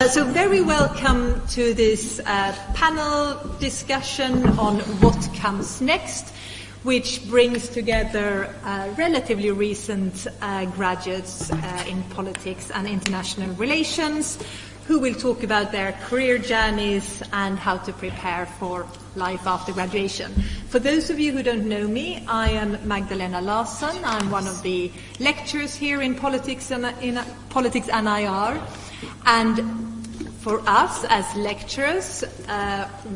So very welcome to this panel discussion on what comes next, which brings together relatively recent graduates in politics and international relations who will talk about their career journeys and how to prepare for life after graduation. For those of you who don't know me, I am Magdalena Larsson. I'm one of the lecturers here in Politics and IR. And for us as lecturers,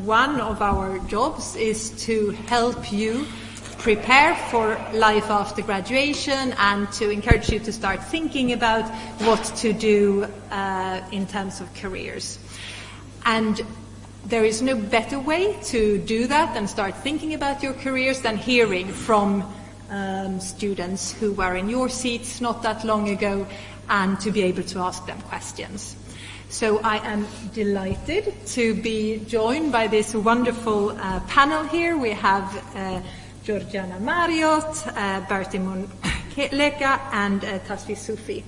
one of our jobs is to help you prepare for life after graduation and to encourage you to start thinking about what to do in terms of careers. And there is no better way to do that and start thinking about your careers than hearing from students who were in your seats not that long ago and to be able to ask them questions. So I am delighted to be joined by this wonderful panel here. We have Georgiana Marriott, Bertie Monleka, and Tasvi Sufi,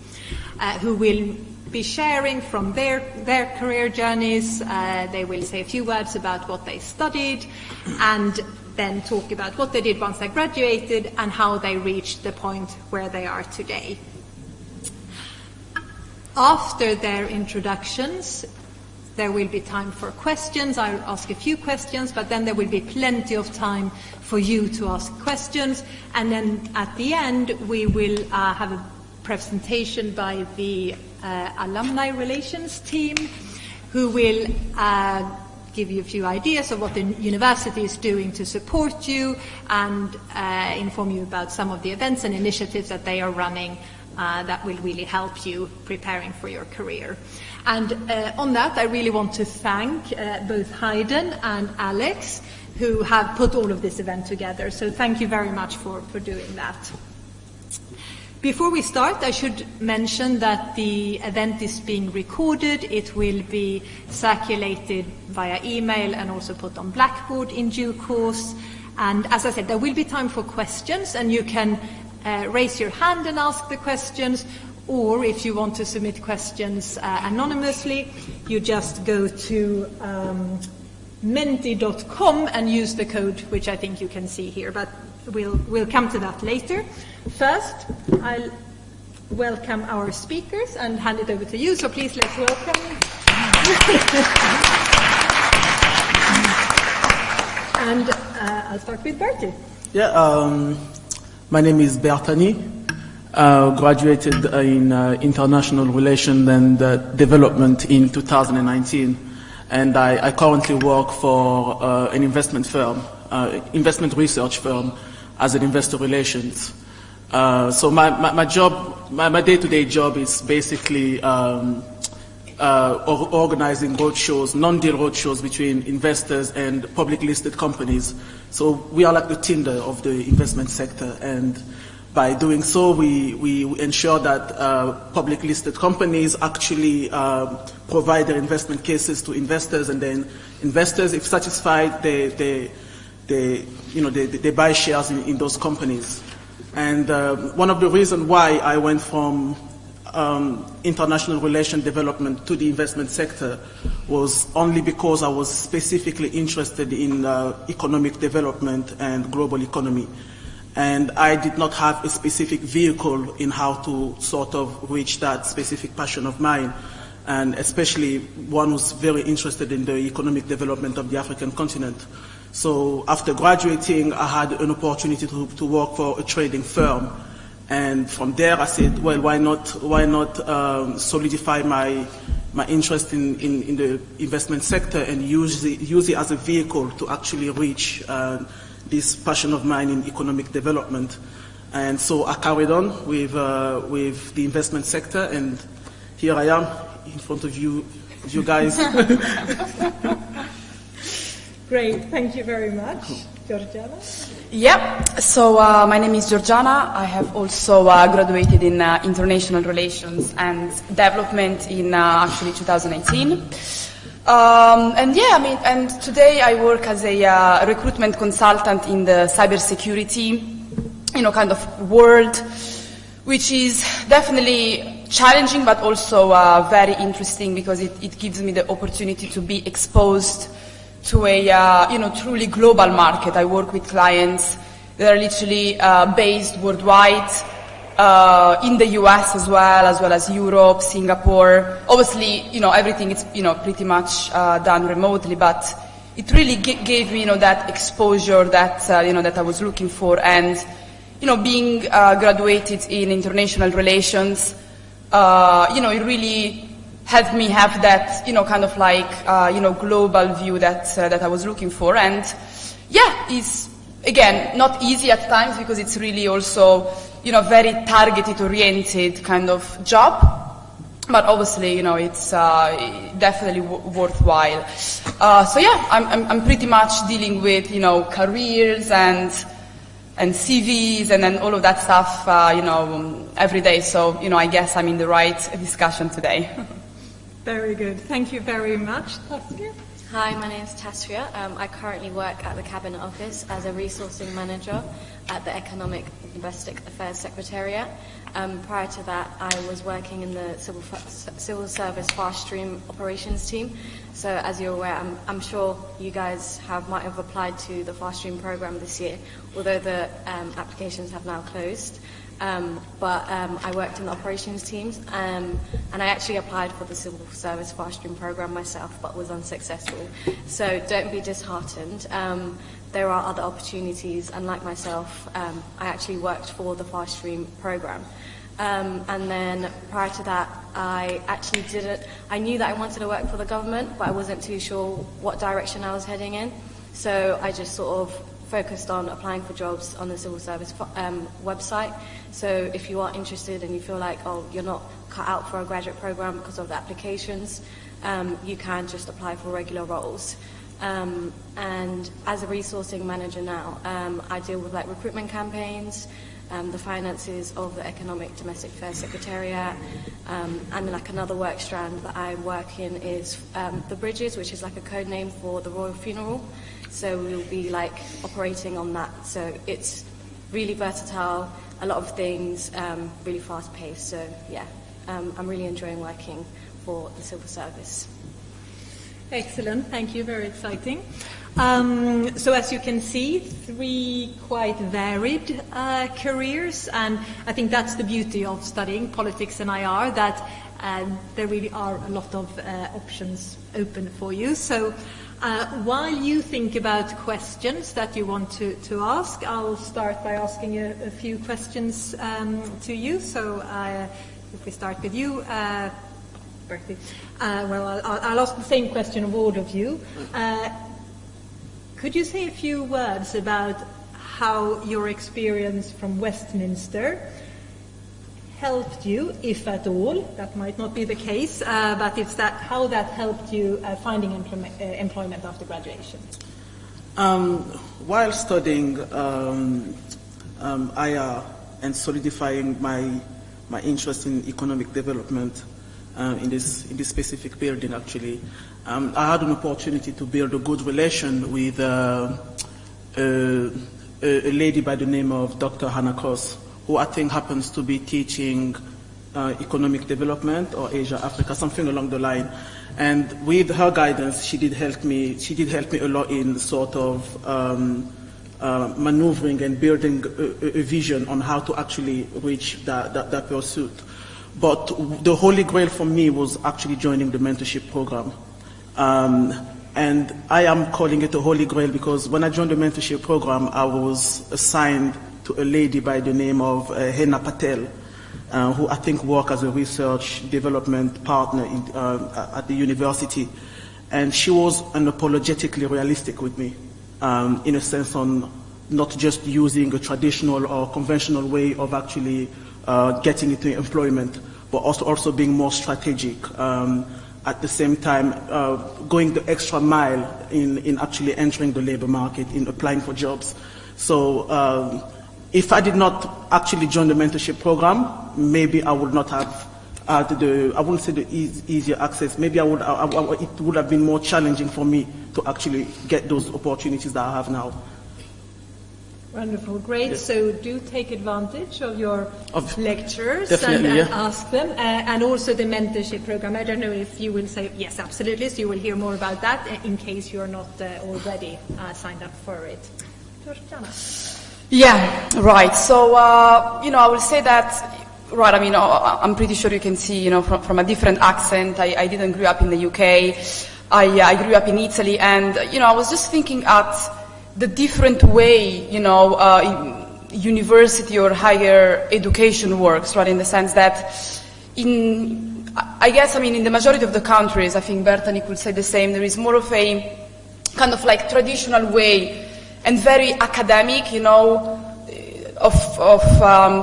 who will be sharing from their career journeys. They will say a few words about what they studied and then talk about what they did once they graduated and how they reached the point where they are today. After their introductions, there will be time for questions. I'll ask a few questions, but then there will be plenty of time for you to ask questions. And then at the end, we will have a presentation by the Alumni Relations team, who will give you a few ideas of what the university is doing to support you and inform you about some of the events and initiatives that they are running that will really help you preparing for your career. And on that, I really want to thank both Hayden and Alex, who have put all of this event together. So thank you very much for doing that. Before we start, I should mention that the event is being recorded. It will be circulated via email and also put on Blackboard in due course. And as I said, there will be time for questions, and you can raise your hand and ask the questions, or if you want to submit questions anonymously, you just go to menti.com and use the code, which I think you can see here, but we'll come to that later. First, I'll welcome our speakers and hand it over to you, so please let's welcome. And I'll start with Bertie. Yeah, my name is Bertani. Graduated in International Relations and Development in 2019. And I currently work for an investment firm, investment research firm, as an investor relations. So my job, my day-to-day job is basically organizing roadshows, non-deal roadshows between investors and public listed companies. So we are like the Tinder of the investment sector, and by doing so, we ensure that public listed companies actually provide their investment cases to investors, and then investors, if satisfied, they buy shares in those companies. And one of the reasons why I went from international relation development to the investment sector was only because I was specifically interested in economic development and global economy. And I did not have a specific vehicle in how to sort of reach that specific passion of mine, and especially one who's very interested in the economic development of the African continent. So after graduating, I had an opportunity to work for a trading firm. And from there, I said, well, why not solidify my interest in the investment sector and use it as a vehicle to actually reach this passion of mine in economic development. And so I carried on with the investment sector, and here I am in front of you guys. Great, thank you very much. Georgiana? Yeah, so my name is Georgiana. I have also graduated in International Relations and Development in actually 2018. And today I work as a recruitment consultant in the cybersecurity, kind of world, which is definitely challenging, but also very interesting because it gives me the opportunity to be exposed to a truly global market. I work with clients that are literally based worldwide, in the US as well as Europe, Singapore. Obviously, everything is pretty much done remotely, but it really gave me that exposure that that I was looking for. And being graduated in international relations, it really helped me have that kind of like global view that I was looking for. And yeah, it's again not easy at times because it's really also very targeted oriented kind of job, but obviously it's definitely worthwhile. So yeah, I'm pretty much dealing with careers and CVs and then all of that stuff every day. So I guess I'm in the right discussion today. Very good. Thank you very much. Tasria? Hi, my name is Tasria. I currently work at the Cabinet Office as a resourcing manager at the Economic Domestic Affairs Secretariat. Prior to that, I was working in the Civil Service Fast Stream Operations team. So as you're aware, I'm sure you guys might have applied to the Fast Stream program this year, although the applications have now closed. But I worked in the operations teams, and I actually applied for the Civil Service Fast Stream program myself, but was unsuccessful. So don't be disheartened. There are other opportunities, and like myself, I actually worked for the Fast Stream program. And then prior to that, I knew that I wanted to work for the government, but I wasn't too sure what direction I was heading in. So I just sort of focused on applying for jobs on the civil service website. So if you are interested and you feel like, you're not cut out for a graduate program because of the applications, you can just apply for regular roles. And as a resourcing manager now, I deal with like recruitment campaigns, the finances of the Economic Domestic Affairs Secretariat, and like another work strand that I work in is the Bridges, which is like a code name for the Royal Funeral. So we'll be like operating on that. So it's really versatile, a lot of things, really fast paced. So yeah, I'm really enjoying working for the civil service. Excellent, thank you, very exciting. So as you can see, 3 quite varied careers, and I think that's the beauty of studying politics and IR, that there really are a lot of options open for you. So while you think about questions that you want to ask, I'll start by asking a few questions to you. So if we start with you, Bertie. I'll ask the same question of all of you. Could you say a few words about how your experience from Westminster helped you, if at all? That might not be the case, but how that helped you finding employment after graduation? While studying IR and solidifying my interest in economic development, in this specific building, actually, I had an opportunity to build a good relation with a lady by the name of Dr. Hannah Cross, who I think happens to be teaching economic development or Asia, Africa, something along the line. And with her guidance, she did help me a lot in sort of maneuvering and building a vision on how to actually reach that pursuit. But the holy grail for me was actually joining the mentorship program. And I am calling it a holy grail because when I joined the mentorship program, I was assigned to a lady by the name of Hena Patel, who I think worked as a research development partner at the university. And she was unapologetically realistic with me, in a sense on not just using a traditional or conventional way of actually getting into employment, but also being more strategic. At the same time, going the extra mile in actually entering the labor market, in applying for jobs. So if I did not actually join the mentorship program, maybe I would not have had I wouldn't say the easier access. Maybe it would have been more challenging for me to actually get those opportunities that I have now. Wonderful, great. Yes. So do take advantage of your lectures definitely, and ask them. And also the mentorship program. I don't know if you will say, yes, absolutely. So you will hear more about that in case you're not already signed up for it. Georgiana. Yeah, right. So, I will say that, right, I'm pretty sure you can see, from a different accent. I didn't grow up in the UK. I grew up in Italy, and, I was just thinking at the different way, university or higher education works, right, in the sense that in the majority of the countries, I think Bertani could say the same, there is more of a kind of like traditional way and very academic, of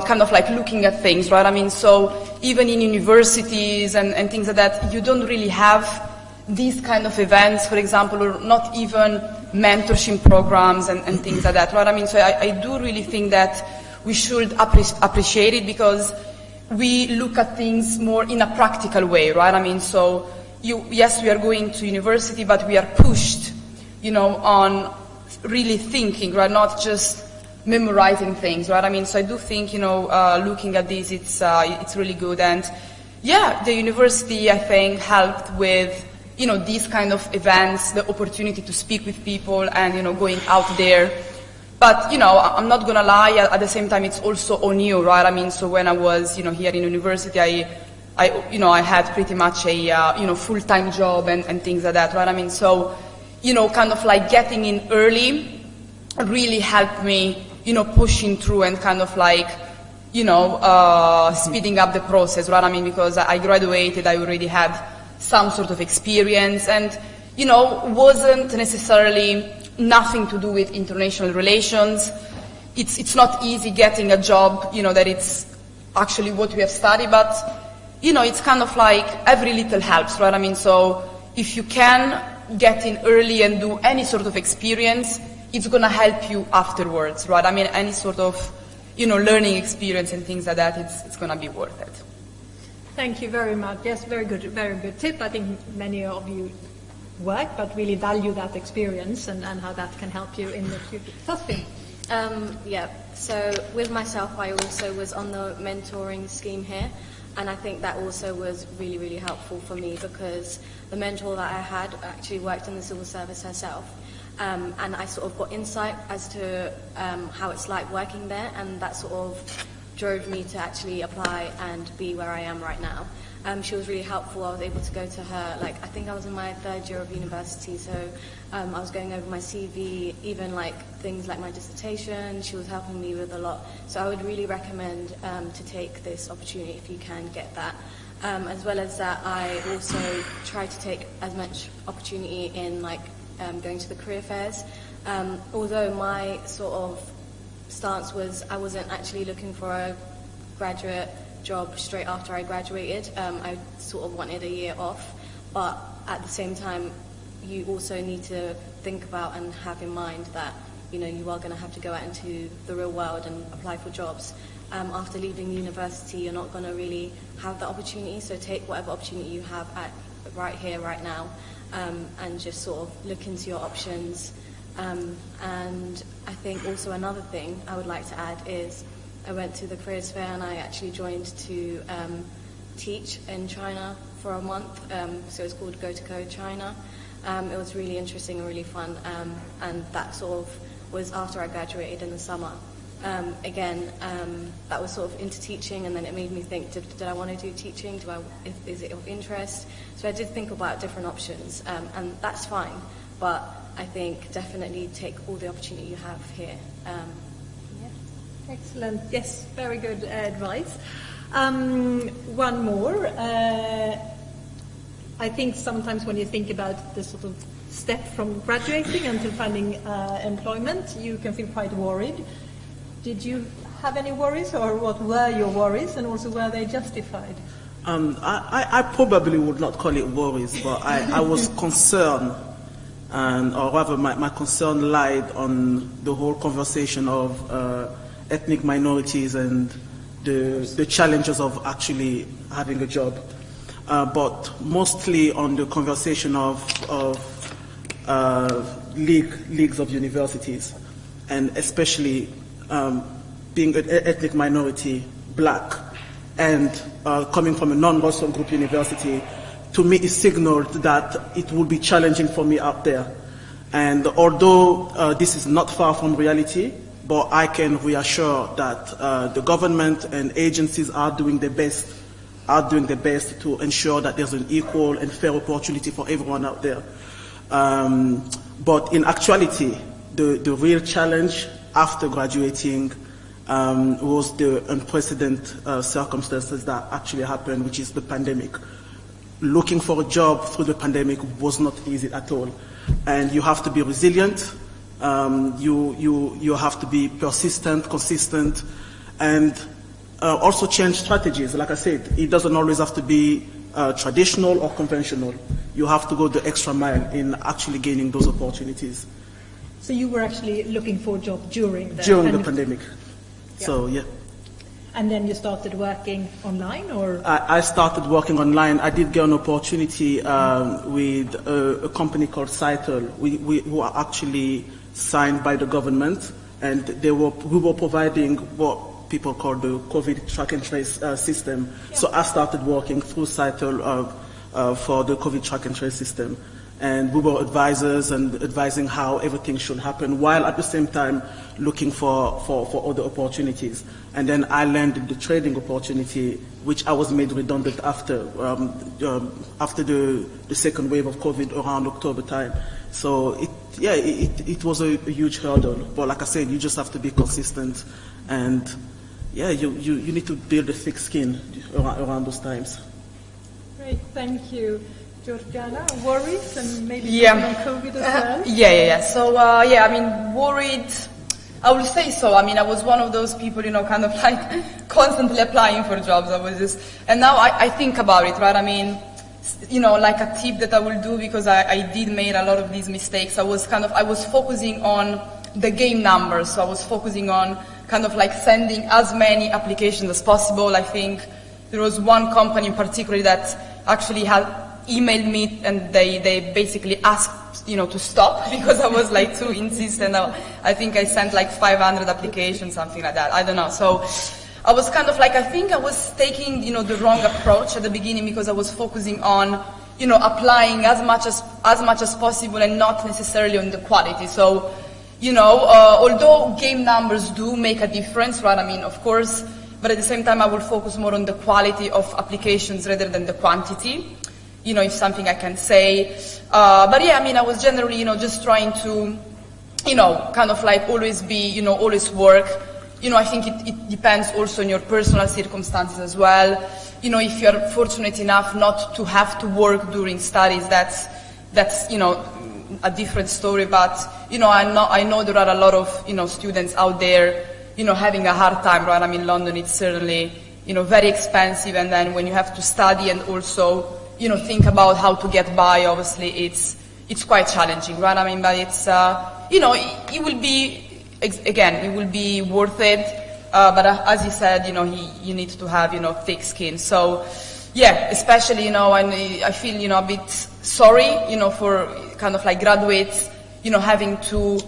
kind of like looking at things, right? So even in universities and things like that, you don't really have these kind of events, for example, or not even mentorship programs and things like that, right? So I do really think that we should appreciate it because we look at things more in a practical way, right? So yes, we are going to university, but we are pushed, on really thinking, right? Not just memorizing things, right? So I do think, looking at this, it's really good. And yeah, the university, I think, helped with, these kind of events, the opportunity to speak with people and, going out there. But, I'm not gonna lie, at the same time, it's also on you, right? So when I was, here in university, I had pretty much a, full-time job and things like that, right? So, kind of like getting in early really helped me, pushing through and kind of like, speeding up the process, right? Because I graduated, I already had some sort of experience and, wasn't necessarily nothing to do with international relations. It's not easy getting a job, that it's actually what we have studied, but, it's kind of like every little helps, right? So if you can get in early and do any sort of experience, it's going to help you afterwards, right? Any sort of, learning experience and things like that, it's going to be worth it. Thank you very much. Yes, very good tip. I think many of you work, but really value that experience and how that can help you in the future. Sophie? Yeah, so with myself, I also was on the mentoring scheme here, and I think that also was really, really helpful for me because the mentor that I had actually worked in the civil service herself. And I sort of got insight as to how it's like working there, and that sort of drove me to actually apply and be where I am right now. She was really helpful. I was able to go to her, I think I was in my third year of university, so I was going over my CV, even things like my dissertation. She was helping me with a lot. So I would really recommend to take this opportunity if you can get that. As well as that, I also try to take as much opportunity in going to the career fairs. Although my sort of stance was I wasn't actually looking for a graduate job straight after I graduated. I sort of wanted a year off, but at the same time, you also need to think about and have in mind that you are going to have to go out into the real world and apply for jobs. After leaving university, you're not going to really have that opportunity, so take whatever opportunity you have right here, right now, and just sort of look into your options. And I think also another thing I would like to add is I went to the careers fair and I actually joined to teach in China for a month. So it's called Go to Code China. It was really interesting and really fun, and that sort of was after I graduated in the summer. Again, that was sort of into teaching, and then it made me think, did I want to do teaching? Is it of interest? So I did think about different options, and that's fine, but I think definitely take all the opportunity you have here. Excellent. Yes, very good advice. One more. I think sometimes when you think about the sort of step from graduating until finding employment, you can feel quite worried. Did you have any worries, or what were your worries, and also were they justified? I probably would not call it worries, but I was concerned, or rather my concern lied on the whole conversation of ethnic minorities and the challenges of actually having a job, but mostly on the conversation of leagues of universities, and especially being an ethnic minority, black, and coming from a non-Russell Group university, to me it signaled that it would be challenging for me out there. And although this is not far from reality, but I can reassure that the government and agencies are doing their best to ensure that there's an equal and fair opportunity for everyone out there. But in actuality, the real challenge after graduating was the unprecedented circumstances that actually happened, which is the pandemic. Looking for a job through the pandemic was not easy at all. And you have to be resilient, you have to be persistent, consistent, and also change strategies. Like I said, it doesn't always have to be traditional or conventional. You have to go the extra mile in actually gaining those opportunities. So you were actually looking for a job during the pandemic. Yeah. So, yeah. And then you started working online, or? I started working online. I did get an opportunity with a company called Untitled, who are actually signed by the government, and we were providing what people call the COVID track and trace system. Yeah. So I started working through Untitled for the COVID track and trace system. And we were advisors and advising how everything should happen, while at the same time looking for other opportunities. And then I landed the trading opportunity, which I was made redundant after the second wave of COVID around October time. So it was a huge hurdle. But like I said, you just have to be consistent, and you need to build a thick skin around those times. Great, thank you. Georgiana, worried and maybe on COVID as well? So, I mean, worried, I will say so. I mean, I was one of those people, kind of like constantly applying for jobs. And now I think about it, right? I mean, like a tip that I will do, because I did make a lot of these mistakes. I was focusing on the game numbers. So I was focusing on kind of like sending as many applications as possible. I think there was one company in particular that actually had emailed me, and they basically asked, to stop because I was like too insistent. I think I sent like 500 applications, something like that. I don't know. So I was kind of like, I think I was taking, the wrong approach at the beginning, because I was focusing on, applying as much as possible and not necessarily on the quality. So, although game numbers do make a difference, right? I mean, of course, but at the same time, I will focus more on the quality of applications rather than the quantity. If something I can say. But yeah, I mean, I was generally, just trying to, kind of like always be, always work. I think it depends also on your personal circumstances as well. If you're fortunate enough not to have to work during studies, that's a different story. But, I know there are a lot of, students out there, having a hard time, right? I mean, London, it's certainly, very expensive. And then when you have to study and also, think about how to get by, obviously it's quite challenging, right? I mean, but it's, it will be, again, it will be worth it. But as you said, you need to have, thick skin. So, yeah, especially, and I feel, a bit sorry, for kind of like graduates, having to,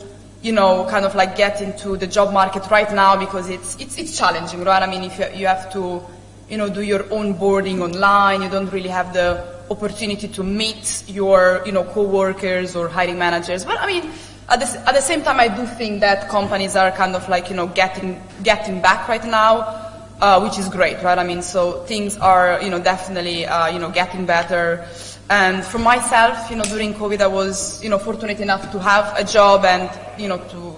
kind of like get into the job market right now, because it's challenging, right? I mean, if you have to, do your onboarding online, you don't really have the opportunity to meet your, co-workers or hiring managers. But I mean, at the same time, I do think that companies are kind of like, getting back right now, which is great, right? I mean, so things are, definitely, getting better. And for myself, during COVID, I was, fortunate enough to have a job, and,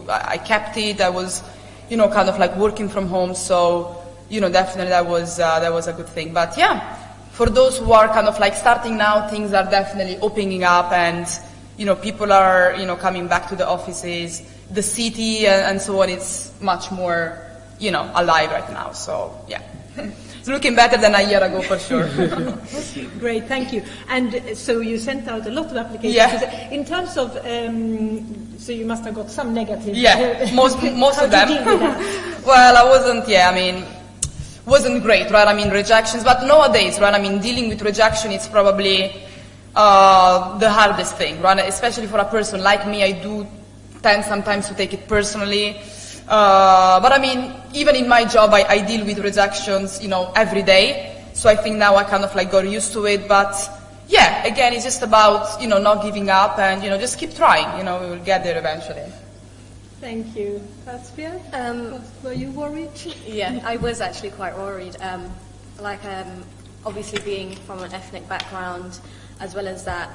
I kept it. I was, kind of like working from home. So, definitely that was a good thing. But yeah, for those who are kind of like starting now, things are definitely opening up, and, people are, coming back to the offices, the city and so on. It's much more, alive right now. So yeah, it's looking better than a year ago for sure. Great, thank you. And so you sent out a lot of applications. Yeah. In terms of, so you must have got some negative. Yeah, most of them. How did you deal with that? Well, I wasn't. Yeah, I mean, wasn't great, right? I mean, rejections. But nowadays, right? I mean, dealing with rejection is probably the hardest thing, right? Especially for a person like me, I do tend sometimes to take it personally. But I mean, even in my job, I deal with rejections, every day. So I think now I kind of like got used to it. But yeah, again, it's just about, not giving up and, just keep trying. We will get there eventually. Thank you. Tasvia, were you worried? Yeah, I was actually quite worried. Obviously being from an ethnic background, as well as that,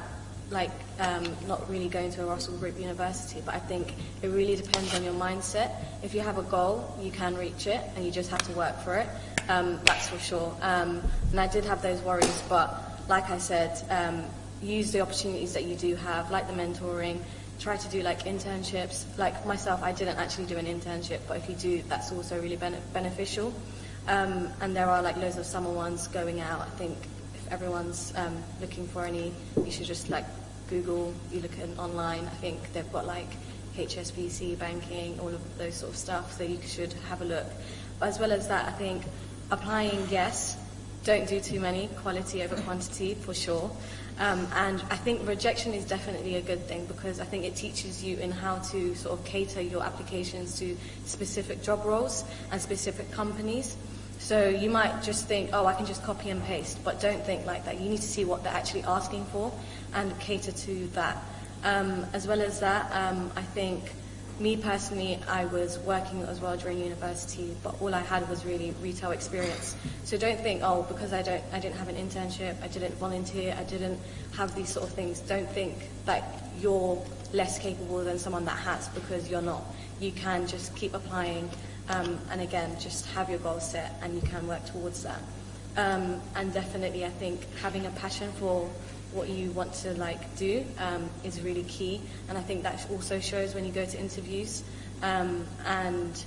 not really going to a Russell Group university, but I think it really depends on your mindset. If you have a goal, you can reach it, and you just have to work for it. That's for sure. And I did have those worries, but like I said, use the opportunities that you do have, like the mentoring. Try to do internships. Like myself, I didn't actually do an internship, but if you do, that's also really beneficial. And there are loads of summer ones going out. I think if everyone's looking for any, you should just Google, you look at online. I think they've got HSBC, banking, all of those sort of stuff, so you should have a look. But as well as that, I think applying, yes, don't do too many, quality over quantity for sure. And I think rejection is definitely a good thing, because I think it teaches you in how to sort of cater your applications to specific job roles and specific companies. So you might just think, oh, I can just copy and paste, but don't think like that. You need to see what they're actually asking for and cater to that. As well as that, I think, me personally, I was working as well during university, but all I had was really retail experience. So don't think, oh, because I didn't have an internship, I didn't volunteer, I didn't have these sort of things. Don't think that you're less capable than someone that has, because you're not. You can just keep applying, and again, just have your goals set, and you can work towards that. And definitely, I think having a passion for what you want to do is really key, and I think that also shows when you go to interviews. And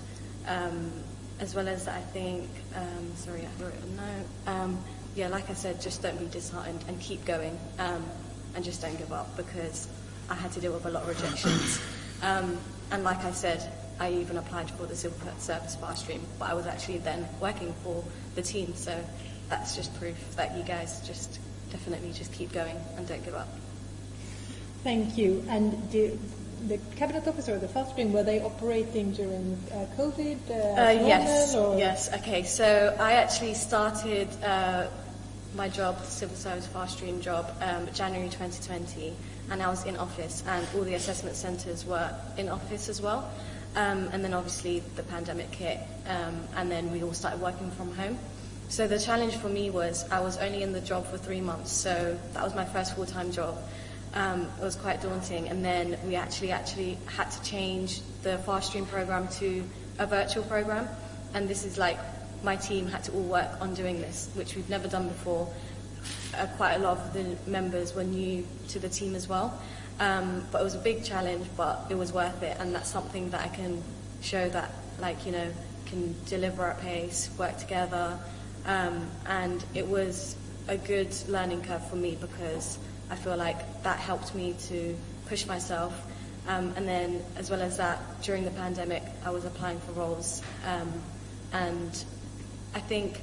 as well as that, I think, sorry, I wrote a note. Yeah, like I said, just don't be disheartened and keep going, and just don't give up, because I had to deal with a lot of rejections. And like I said, I even applied for the civil service fast stream, but I was actually then working for the team, so that's just proof that you guys just definitely just keep going and don't give up. Thank you. And the Cabinet Office or the fast stream, were they operating during COVID? Yes. Or? Yes. Okay. So I actually started my job, the civil service fast stream job, January 2020, and I was in office, and all the assessment centres were in office as well. And then obviously the pandemic hit, and then we all started working from home. So the challenge for me was I was only in the job for 3 months, so that was my first full-time job. It was quite daunting, and then we actually had to change the fast stream program to a virtual program, and this is my team had to all work on doing this, which we've never done before. Quite a lot of the members were new to the team as well, but it was a big challenge, but it was worth it, and that's something that I can show that can deliver at pace, work together. And it was a good learning curve for me, because I feel like that helped me to push myself. And then, as well as that, during the pandemic, I was applying for roles. And I think,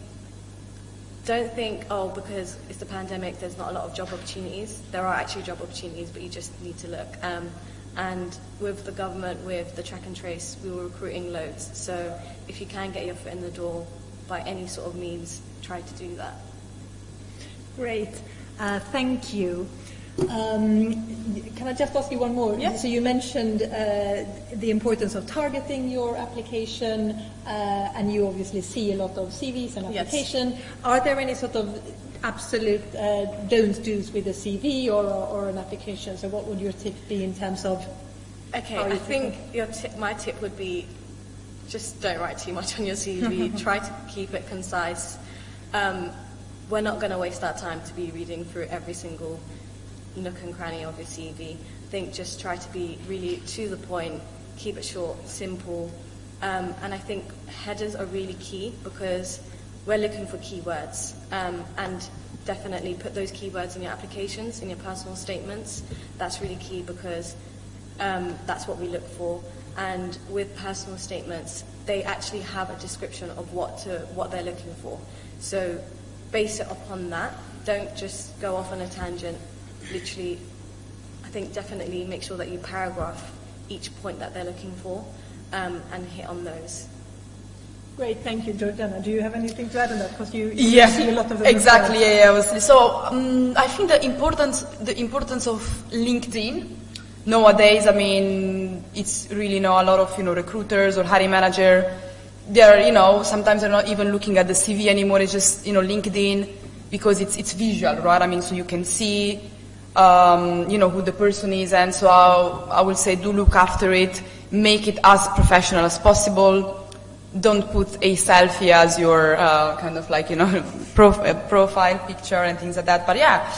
don't think, oh, because it's the pandemic, there's not a lot of job opportunities. There are actually job opportunities, but you just need to look. And with the government, with the track and trace, we were recruiting loads. So if you can get your foot in the door, by any sort of means, try to do that. Great, thank you. Can I just ask you one more? Yeah. So you mentioned the importance of targeting your application, and you obviously see a lot of CVs and application. Yes. Are there any sort of absolute don't do's with a CV or an application? So what would your tip be in terms of? Okay, I think my tip would be, just don't write too much on your CV. Try to keep it concise. We're not going to waste our time to be reading through every single nook and cranny of your CV. I think just try to be really to the point, keep it short, simple. And I think headers are really key, because we're looking for keywords. And definitely put those keywords in your applications, in your personal statements. That's really key, because that's what we look for. And with personal statements, they actually have a description of what they're looking for. So base it upon that. Don't just go off on a tangent. Literally, I think definitely make sure that you paragraph each point that they're looking for. and hit on those. Great, thank you, Georgiana. Do you have anything to add on that? Because you see a lot of them. Exactly. So I think the importance of LinkedIn nowadays. I mean, it's really a lot of recruiters or hiring manager. They're sometimes they're not even looking at the CV anymore. It's just LinkedIn, because it's visual, right? I mean, so you can see who the person is, and so I will say do look after it. Make it as professional as possible. Don't put a selfie as your profile picture and things like that. But yeah,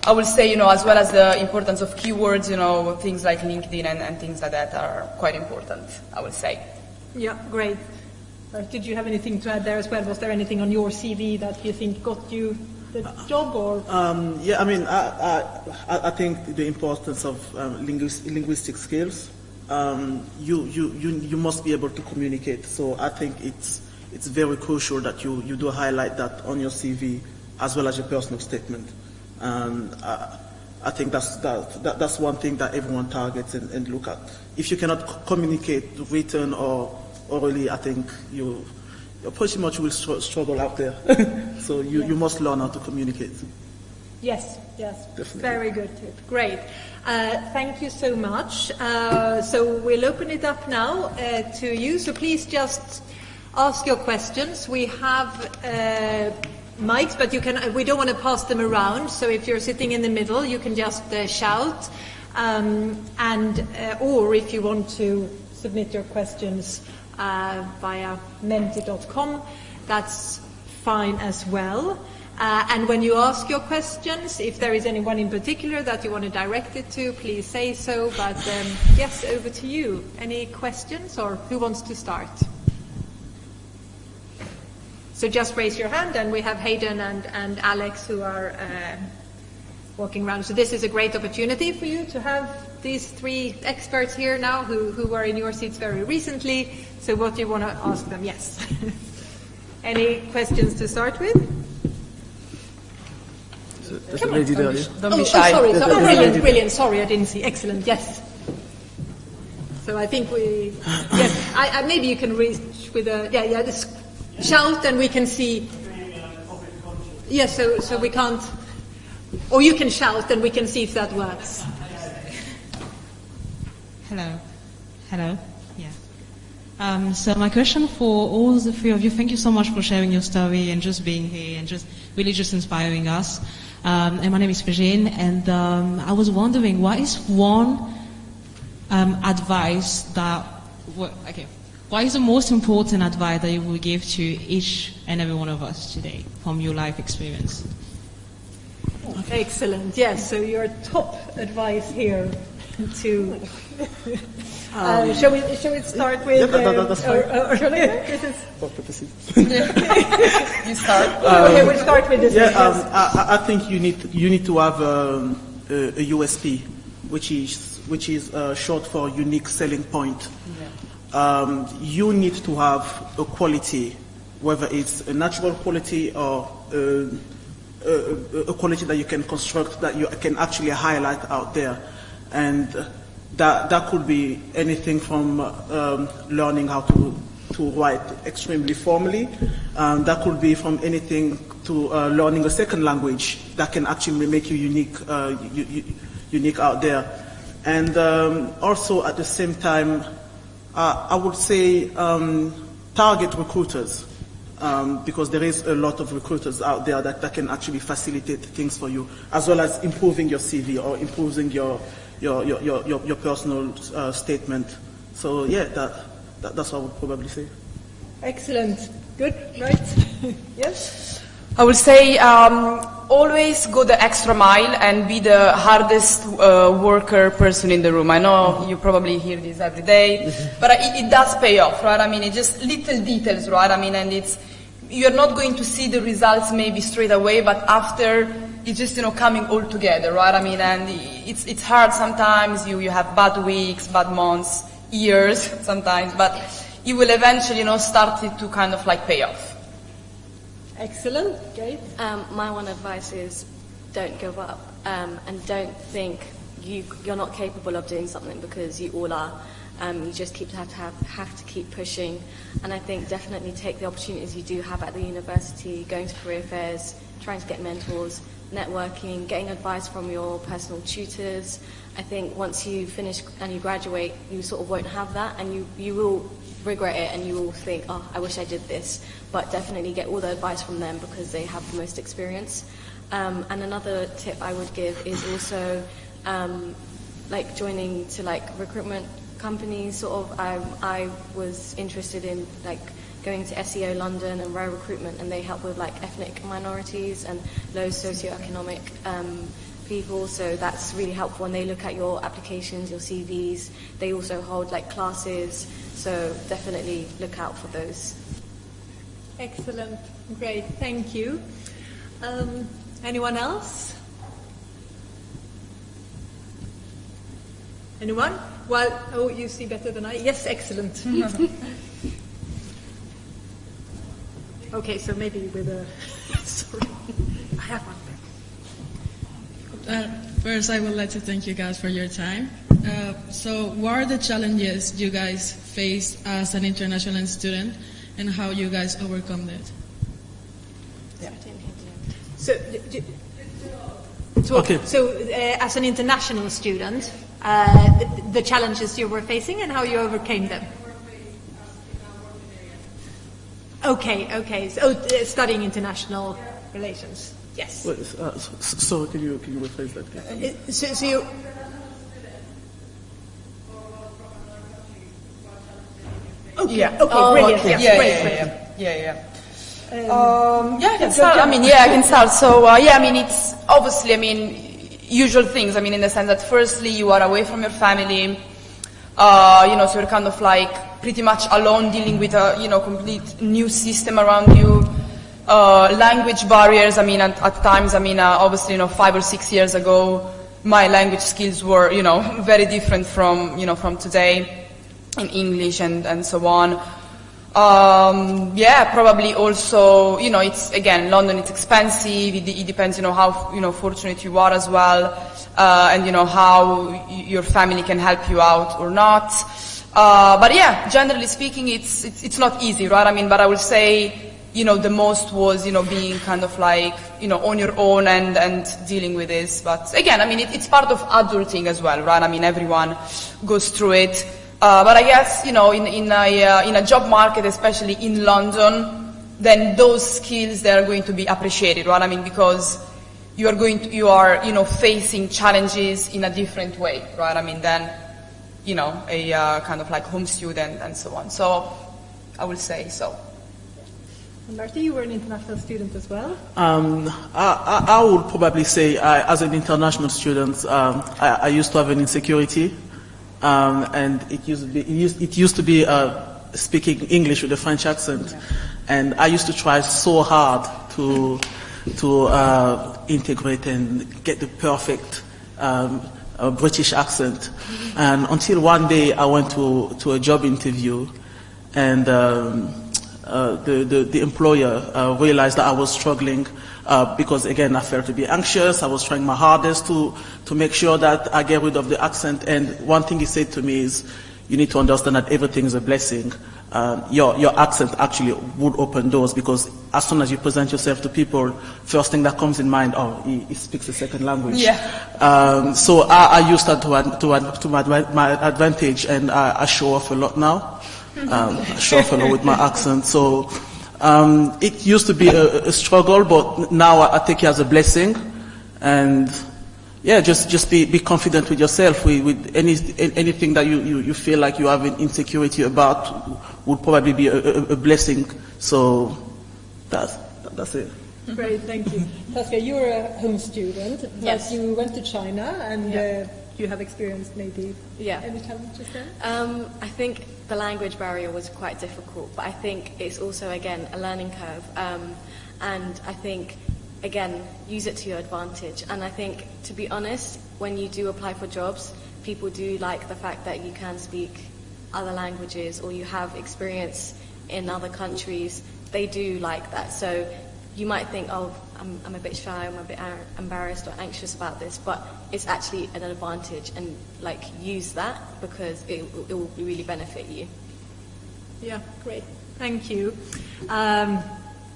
I will say, as well as the importance of keywords, things like LinkedIn and things like that are quite important, I would say. Yeah, great. Did you have anything to add there as well? Was there anything on your CV that you think got you the job, or? Yeah, I mean, I think the importance of linguistic skills. You must be able to communicate. So I think it's very crucial that you do highlight that on your CV as well as your personal statement. And I think that's one thing that everyone targets and look at. If you cannot communicate written or orally, I think you pretty much will struggle out there. So you must learn how to communicate. Yes, definitely. Very good tip. Great. Thank you so much. So we'll open it up now to you. So please just ask your questions. We have mics, but we don't want to pass them around. So if you're sitting in the middle, you can just shout, or if you want to submit your questions via menti.com, that's fine as well. And when you ask your questions, if there is anyone in particular that you want to direct it to, please say so. But yes, over to you. Any questions, or who wants to start? So just raise your hand, and we have Hayden and Alex who are walking around. So this is a great opportunity for you to have these three experts here now who were in your seats very recently. So what do you want to ask them? Yes. Any questions to start with? There's a lady there. Don't be shy. Sorry. Brilliant. Sorry, I didn't see. Excellent. Yes. So I think yes. Maybe you can reach with just shout and we can see. Yes. So we can't. Or you can shout and we can see if that works. Hello. Yeah. So my question for all the three of you, thank you so much for sharing your story and just being here and just really just inspiring us. And my name is Virginie, and I was wondering, what is one advice what is the most important advice that you would give to each and every one of us today from your life experience? Excellent. Yes. So your top advice here to. Shall we start with? You start. Okay, we'll start with this. I think you need to have a USP, which is short for unique selling point. Yeah. You need to have a quality, whether it's a natural quality or a quality that you can construct, that you can actually highlight out there, and that could be anything from learning how to write extremely formally. That could be from anything to learning a second language that can actually make you unique out there. And also at the same time, I would say target recruiters. Because there is a lot of recruiters out there that can actually facilitate things for you, as well as improving your CV or improving your personal statement. So yeah, that's what I would probably say. Excellent. Good. Right. Yes. I will say always go the extra mile and be the hardest worker person in the room. I know you probably hear this every day, but it does pay off, right? I mean, it's just little details, right? I mean, and you're not going to see the results maybe straight away, but after it's just, coming all together, right? I mean, and it's hard sometimes. You have bad weeks, bad months, years sometimes, but it will eventually, start it to kind of like pay off. Excellent. Great. My one advice is don't give up, and don't think you're not capable of doing something, because you all are. You just have to keep pushing, and I think definitely take the opportunities you do have at the university, going to career fairs, trying to get mentors, networking, getting advice from your personal tutors. I think once you finish and you graduate, you sort of won't have that, and you will regret it, and you will think, oh, I wish I did this. But definitely get all the advice from them, because they have the most experience. And another tip I would give is also like joining to like recruitment companies. Sort of, I was interested in like going to SEO London and Rail Recruitment, and they help with like ethnic minorities and low socioeconomic people. So that's really helpful when they look at your applications, your CVs. They also hold like classes, so definitely look out for those. Excellent, great, thank you. Anyone else? Anyone? Well, oh, you see better than I. Yes, excellent. Okay, so maybe with a. Sorry, I have one. First, I would like to thank you guys for your time. So, what are the challenges you guys face as an international student, and how you guys overcome that? So, as an international student, the challenges you were facing and how you overcame them. Okay. So, studying international relations. Yes. Wait, so can you rephrase that? So you. Okay. Yeah. Okay. Brilliant. Okay. Yes, Yeah. I can start. I can start. So, it's obviously, usual things. In the sense that firstly, you are away from your family, so you're kind of like pretty much alone dealing with a, complete new system around you. Language barriers, at times, obviously, 5 or 6 years ago, my language skills were, very different from, from today in English and so on. Probably also, it's, again, London, it's expensive. It depends, how, fortunate you are as well, and, how your family can help you out or not. But generally speaking, it's not easy, right? But I will say, the most was, being kind of like, on your own and dealing with this. But again, it's part of adulting as well, right? Everyone goes through it. But I guess, in a job market, especially in London, then those skills, they are going to be appreciated, right? Because you are, facing challenges in a different way, right? Than, a kind of like home student and so on. So I will say so. Marty, you were an international student as well? I would probably say, as an international student, I used to have an insecurity. And it used to be speaking English with a French accent, yeah. And I used to try so hard to integrate and get the perfect British accent, and until one day I went to a job interview, and the employer realized that I was struggling. Because again, I felt to be anxious. I was trying my hardest to make sure that I get rid of the accent. And one thing he said to me is, you need to understand that everything is a blessing. Your accent actually would open doors, because as soon as you present yourself to people, first thing that comes in mind, he speaks a second language. Yeah. So I use that to my advantage, and I show off a lot now. I show off a lot with my accent. So. It used to be a struggle, but now I take it as a blessing, and just be confident with yourself. With anything that you feel like you have an insecurity about would probably be a blessing. So that's it. Great, thank you. Saskia, you were a home student, yes. But you went to China, and you have experienced maybe any challenges there? I think the language barrier was quite difficult, but I think it's also, again, a learning curve. And I think, again, use it to your advantage. And I think, to be honest, when you do apply for jobs, people do like the fact that you can speak other languages, or you have experience in other countries. They do like that. So you might think, I'm a bit shy, I'm a bit embarrassed or anxious about this, but it's actually an advantage, and like use that because it will really benefit you. Yeah, great. Thank you.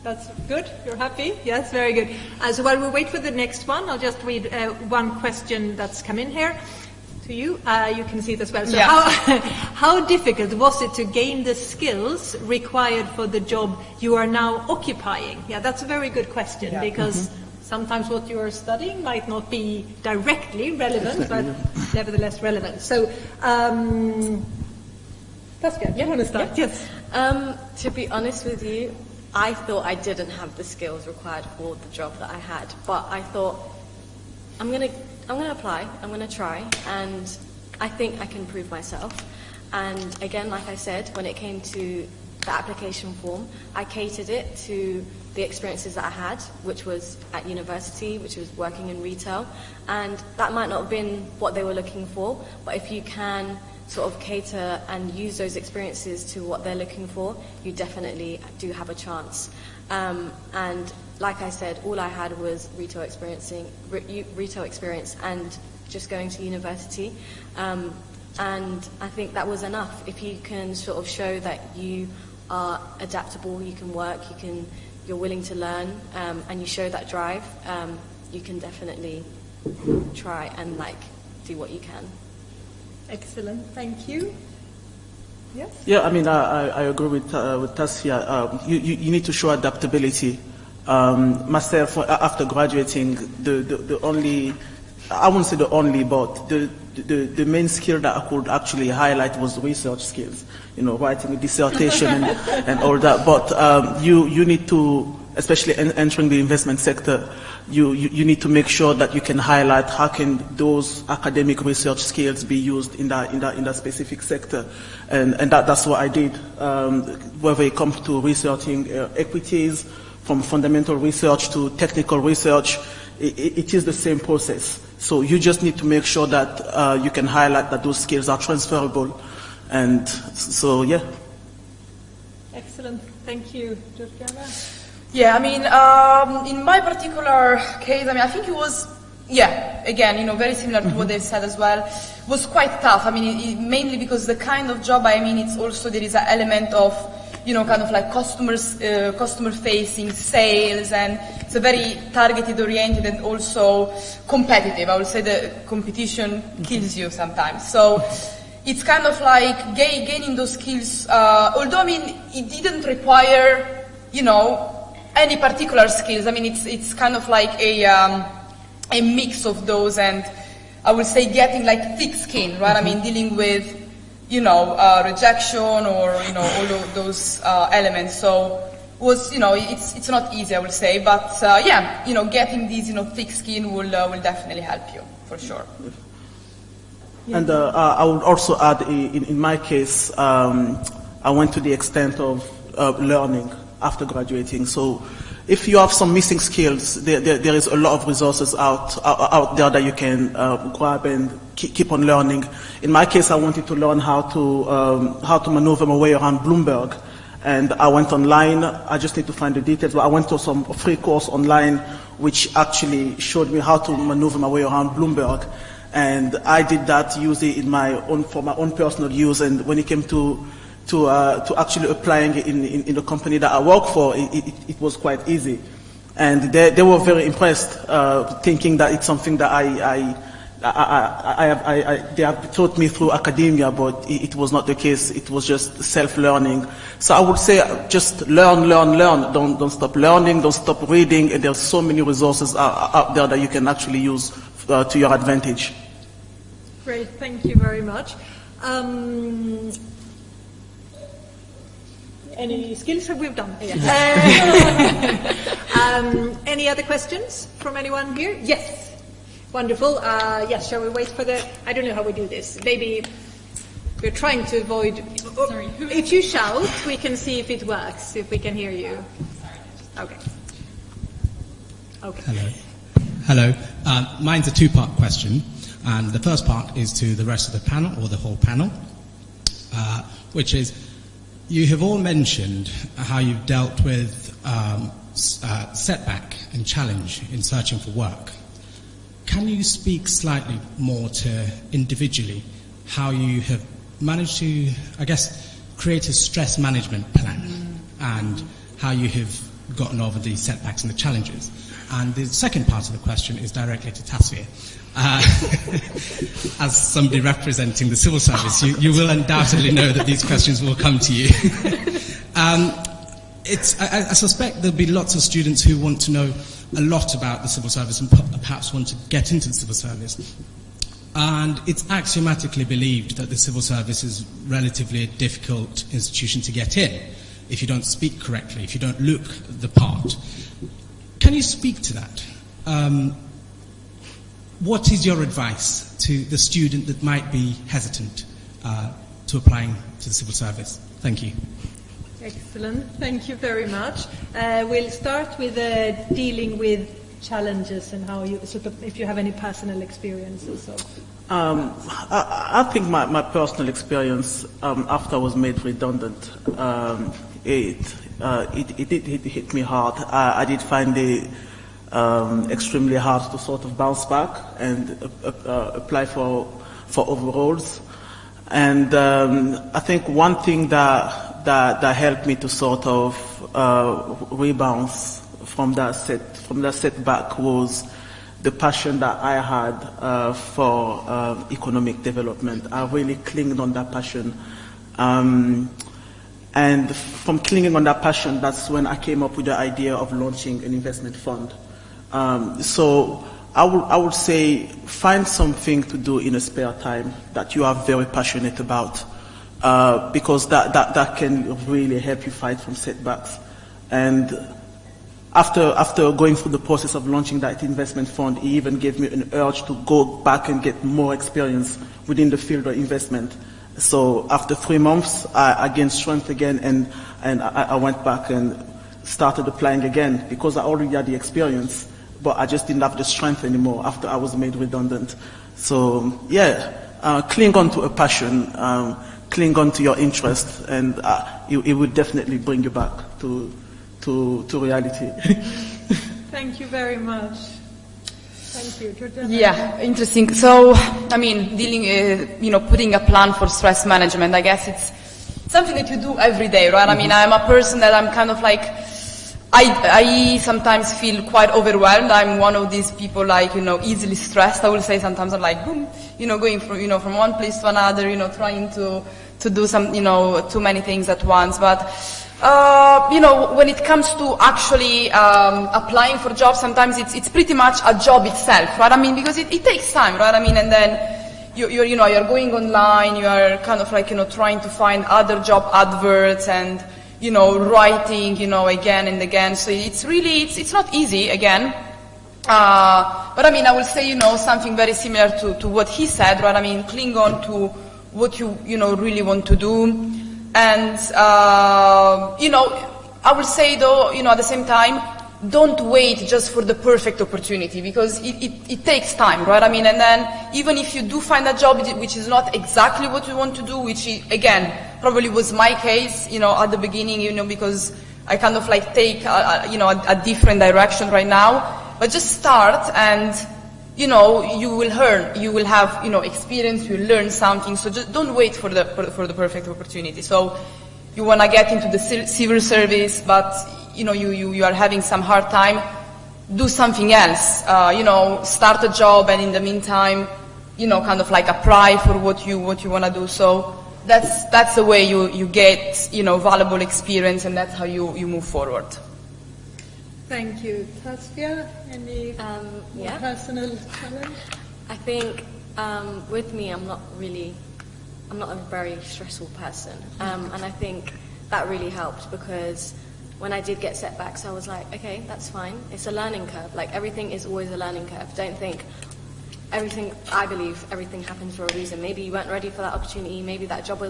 That's good. You're happy? Yes, very good. So while we wait for the next one, I'll just read one question that's come in here to you. You can see it as well. So how difficult was it to gain the skills required for the job you are now occupying? Yeah, that's a very good question because sometimes what you are studying might not be directly relevant, but nevertheless relevant. So, that's good. You want to start? Yeah. Yes. To be honest with you, I thought I didn't have the skills required for the job that I had, but I thought I'm gonna apply, I'm gonna try, and I think I can prove myself. And again, like I said, when it came to the application form, I catered it to the experiences that I had, which was at university, which was working in retail, and that might not have been what they were looking for, but if you can sort of cater and use those experiences to what they're looking for, you definitely do have a chance. And like I said, all I had was retail experience and just going to university. And I think that was enough. If you can sort of show that you are adaptable, you can work, you're willing to learn, and you show that drive, you can definitely try and do what you can. Excellent, thank you. Yes? Yeah, I mean, I agree with Tassia. You need to show adaptability. Myself, after graduating, the only, I won't say the only, but the main skill that I could actually highlight was research skills. You know, writing a dissertation and all that. But you need to, especially entering the investment sector, you need to make sure that you can highlight how can those academic research skills be used in that specific sector, and that's what I did. Whether it comes to researching equities, from fundamental research to technical research, it is the same process. So you just need to make sure that you can highlight that those skills are transferable, and so yeah. Excellent, thank you, Georgiana. Yeah, I mean, in my particular case, I mean, I think it was, again, very similar to what they've said as well. It was quite tough. I mean, mainly because the kind of job, I mean, it's also, there is an element of, kind of like customer-facing sales, and it's a very targeted-oriented and also competitive. I would say the competition kills you sometimes. So it's kind of like gaining those skills, although, I mean, it didn't require, any particular skills. I mean, it's kind of like a mix of those, and I would say getting thick skin, right? I mean, dealing with, rejection or, all of those elements. So it was, it's not easy, I would say, but getting these, thick skin will definitely help you, for sure. And I would also add, in my case, I went to the extent of learning after graduating. So if you have some missing skills, there is a lot of resources out there that you can grab and keep on learning. In my case, I wanted to learn how to maneuver my way around Bloomberg, and I went online. I just need to find the details, but I went to some free course online which actually showed me how to maneuver my way around Bloomberg, and I did that using for my own personal use. And when it came to actually applying it in the company that I work for, it was quite easy. And they were very impressed, thinking that it's something that they have taught me through academia, but it was not the case. It was just self-learning. So I would say just learn. Don't stop learning, don't stop reading, and there's so many resources out there that you can actually use to your advantage. Great, thank you very much. Any skills that we've done? Any other questions from anyone here? Yes. Wonderful. Yes, shall we wait for I don't know how we do this. Maybe we're trying to avoid... Sorry. If you shout, we can see if it works, if we can hear you. Okay. Hello. Mine's a two-part question. And the first part is to the rest of the panel, or the whole panel, which is, you have all mentioned how you've dealt with setback and challenge in searching for work. Can you speak slightly more to individually how you have managed to, I guess, create a stress management plan and how you have gotten over the setbacks and the challenges? And the second part of the question is directly to Tasvia. As somebody representing the civil service, you will undoubtedly know that these questions will come to you. I suspect there'll be lots of students who want to know a lot about the civil service and perhaps want to get into the civil service. And it's axiomatically believed that the civil service is relatively a difficult institution to get in if you don't speak correctly, if you don't look the part. Can you speak to that? What is your advice to the student that might be hesitant to applying to the civil service? Thank you. Excellent. Thank you very much. We'll start with dealing with challenges and how you sort of, if you have any personal experiences of. I think my personal experience after I was made redundant, it hit me hard. I did find it extremely hard to sort of bounce back and apply for overalls. And I think one thing that helped me to sort of rebound from that setback was the passion that I had for economic development. I really clinged on that passion. And from clinging on that passion, that's when I came up with the idea of launching an investment fund. So I would say find something to do in a spare time that you are very passionate about, because that can really help you fight from setbacks. And after going through the process of launching that investment fund, it even gave me an urge to go back and get more experience within the field of investment. So after 3 months, I gained strength again, and I went back and started applying again because I already had the experience, but I just didn't have the strength anymore after I was made redundant. So yeah, cling on to a passion, cling on to your interest, and it will definitely bring you back to reality. Thank you very much. Thank you, Georgiana. Yeah, interesting. So, I mean, putting a plan for stress management, I guess it's something that you do every day, right? I mean, I'm a person that I'm kind of like, I sometimes feel quite overwhelmed. I'm one of these people like, easily stressed. I will say sometimes I'm like, boom, going from one place to another, trying to do some, too many things at once. But when it comes to actually applying for jobs, sometimes it's pretty much a job itself, right? I mean, because it takes time, right? I mean, and then you're going online, you are kind of like, trying to find other job adverts and, writing, again and again. So it's really, it's not easy, again. But I mean, I will say, something very similar to what he said, right? I mean, cling on to what you, really want to do. And, I will say though, at the same time, don't wait just for the perfect opportunity, because it takes time, right? I mean, and then even if you do find a job which is not exactly what you want to do, which again, probably was my case, at the beginning, because I kind of like take, a different direction right now, but just start and, you will learn, you will have, experience, you will learn something, so just don't wait for the perfect opportunity. So you want to get into the civil service, but, you are having some hard time, do something else, start a job, and in the meantime, kind of like apply for what you want to do. So that's the way you get, valuable experience, and that's how you move forward. Thank you. Tasvia, any personal challenge? I think with me, I'm not a very stressful person. And I think that really helped, because when I did get setbacks, I was like, okay, that's fine. It's a learning curve. Like, everything is always a learning curve. Don't think I believe everything happens for a reason. Maybe you weren't ready for that opportunity. Maybe that job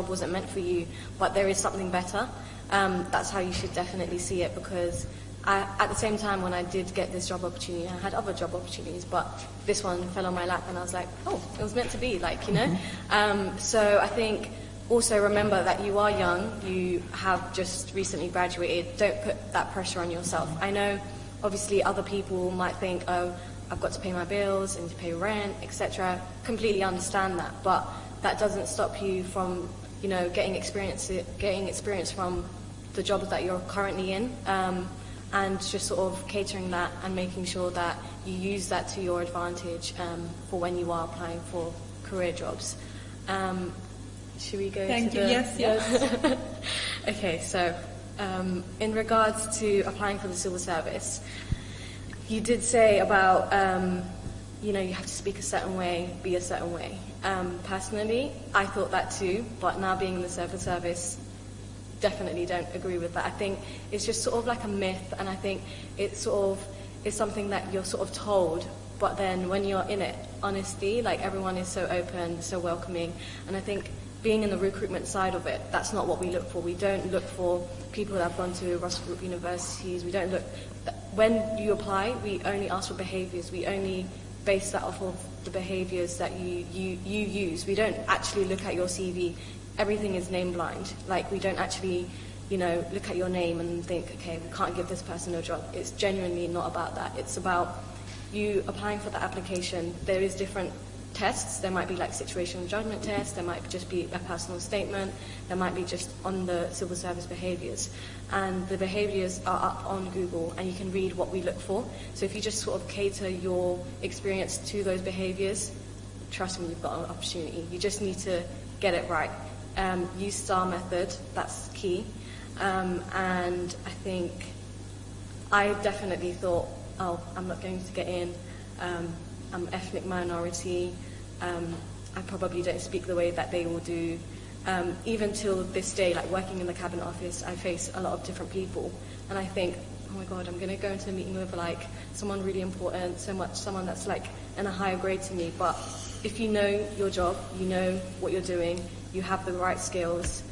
wasn't meant for you, but there is something better. That's how you should definitely see it, because at the same time, when I did get this job opportunity, I had other job opportunities, but this one fell on my lap, and I was like, oh, it was meant to be, So I think also remember that you are young, you have just recently graduated. Don't put that pressure on yourself. I know obviously other people might think, oh, I've got to pay my bills, I need to pay rent, etc. Completely understand that, but that doesn't stop you from, you know, getting experience from the job that you're currently in, and just sort of catering that and making sure that you use that to your advantage for when you are applying for career jobs. Should we go Thank to you. the... Yes. Okay, so in regards to applying for the civil service, you did say about, you know, you have to speak a certain way, be a certain way. Personally, I thought that too, but now being in the civil service, definitely don't agree with that. I think it's just sort of like a myth, and I think it's sort of is something that you're sort of told, but then when you're in it, honestly, like everyone is so open, so welcoming, and I think being in the recruitment side of it, that's not what we look for. We don't look for people that have gone to Russell Group universities. We don't look, when you apply, we only ask for behaviours. We only base that off of the behaviours that you use. We don't actually look at your CV. Everything is name blind. Like, we don't actually, you know, look at your name and think, okay, we can't give this person a job. It's genuinely not about that. It's about you applying for the application. There is different tests. There might be like situational judgment tests. There might just be a personal statement. There might be just on the civil service behaviours. And the behaviours are up on Google, and you can read what we look for. So if you just sort of cater your experience to those behaviours, trust me, you've got an opportunity. You just need to get it right. Use STAR method, that's key. And I think I definitely thought, oh, I'm not going to get in. I'm ethnic minority. I probably don't speak the way that they will do. Even till this day, like working in the cabinet office, I face a lot of different people, and I think, oh my God, I'm going to go into a meeting with like someone really important, someone that's like in a higher grade to me. But if you know your job, you know what you're doing, you have the right skills,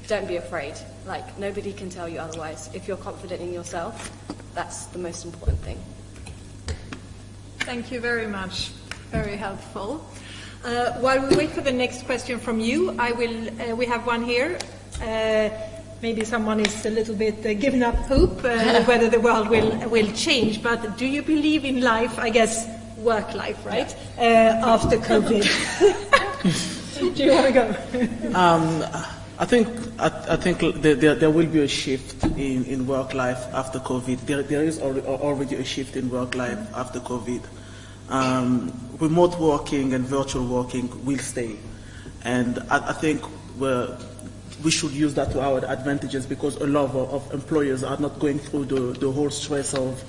don't be afraid. Like, nobody can tell you otherwise. If you're confident in yourself, that's the most important thing. Thank you very much. Very helpful. While we wait for the next question from you, we have one here. Maybe someone is a little bit giving up hope whether the world will change. But do you believe in life? I guess work life, right? After COVID. Do you want to go? I think there will be a shift in work life after COVID. There is already a shift in work life after COVID. Remote working and virtual working will stay, and I think we should use that to our advantages, because a lot of employers are not going through the whole stress of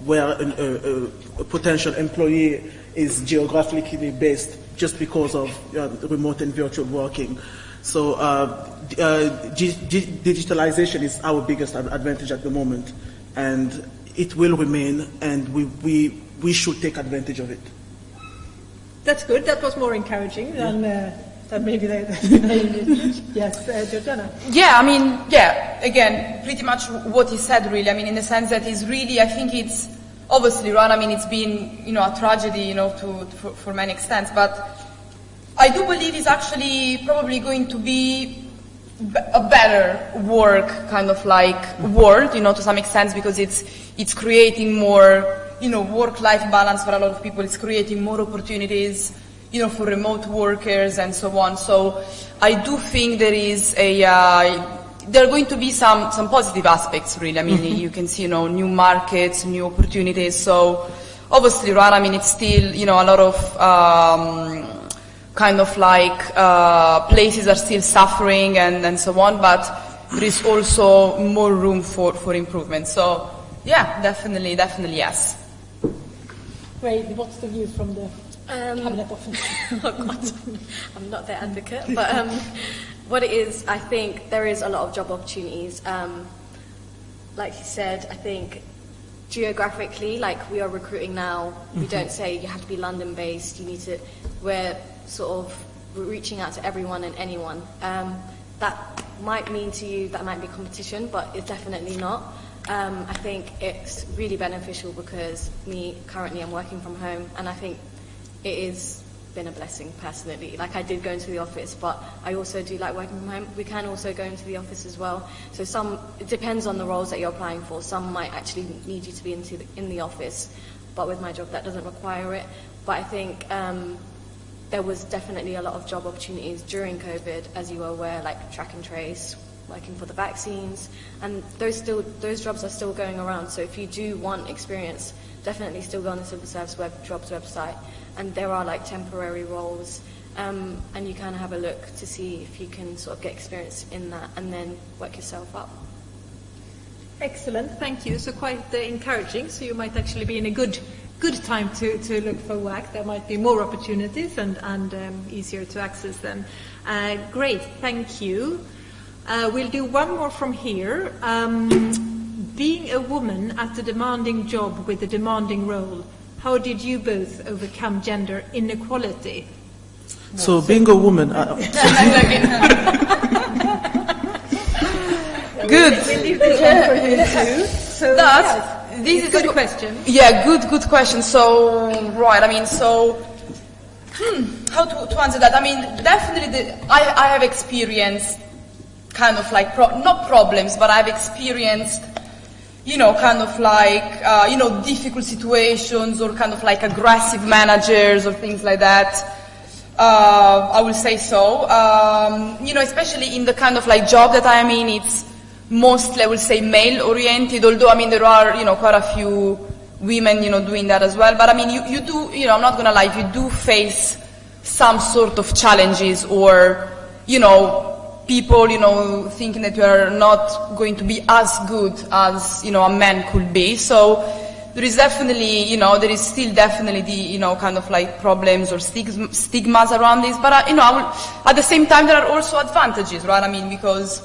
where a potential employee is geographically based just because of remote and virtual working. So digitalization is our biggest advantage at the moment, and it will remain, and we should take advantage of it. That's good. That was more encouraging than maybe they Yes, Georgiana. Yeah, I mean, again, pretty much what he said, really. I mean, in the sense that it's really, I think it's, obviously, Ron, I mean, it's been, a tragedy, for many extents, but I do believe it's actually probably going to be a better work kind of like world, to some extent, because it's creating more, work-life balance for a lot of people. It's creating more opportunities, for remote workers and so on. So I do think there are going to be some positive aspects, really. I mean, you can see, new markets, new opportunities. So obviously, Ron, I mean, it's still, a lot of kind of like places are still suffering and so on, but there is also more room for improvement. So yeah, definitely yes. Great. What's the view from the cabinet office? Oh God, I'm not their advocate, but what it is, I think there is a lot of job opportunities. Like you said, I think geographically, like we are recruiting now, we don't say you have to be London-based. We're sort of reaching out to everyone and anyone. That might mean to you that might be competition, but it's definitely not. I think it's really beneficial because me currently I'm working from home, and I think it is been a blessing personally. Like, I did go into the office, but I also do like working from home. We can also go into the office as well. So it depends on the roles that you're applying for. Some might actually need you to be in the office, but with my job that doesn't require it. But I think there was definitely a lot of job opportunities during COVID, as you were aware, like track and trace, working for the vaccines, and those jobs are still going around. So if you do want experience, definitely still go on the Civil Service jobs website, and there are like temporary roles, and you can have a look to see if you can sort of get experience in that and then work yourself up. Excellent, thank you. So quite encouraging. So you might actually be in a good time to look for work. There might be more opportunities and easier to access them. Great, thank you. We'll do one more from here. Being a woman at a demanding job with a demanding role, how did you both overcome gender inequality? So being a woman... Good. We'll leave this one for you too. So, this is a good question. Yeah, good question. So, right, I mean, so, how to answer that? I mean, definitely I have experienced kind of like, not problems, but I've experienced, kind of like, difficult situations or kind of like aggressive managers or things like that. I will say so. Especially in the kind of like job that I am in, it's mostly, I will say, male-oriented, although, I mean, there are, quite a few women, doing that as well. But, I mean, you do, I'm not going to lie, you do face some sort of challenges or, people, thinking that you are not going to be as good as, a man could be. So there is definitely, there is still definitely the, kind of like problems or stigmas around this. But, at the same time, there are also advantages, right? I mean, because,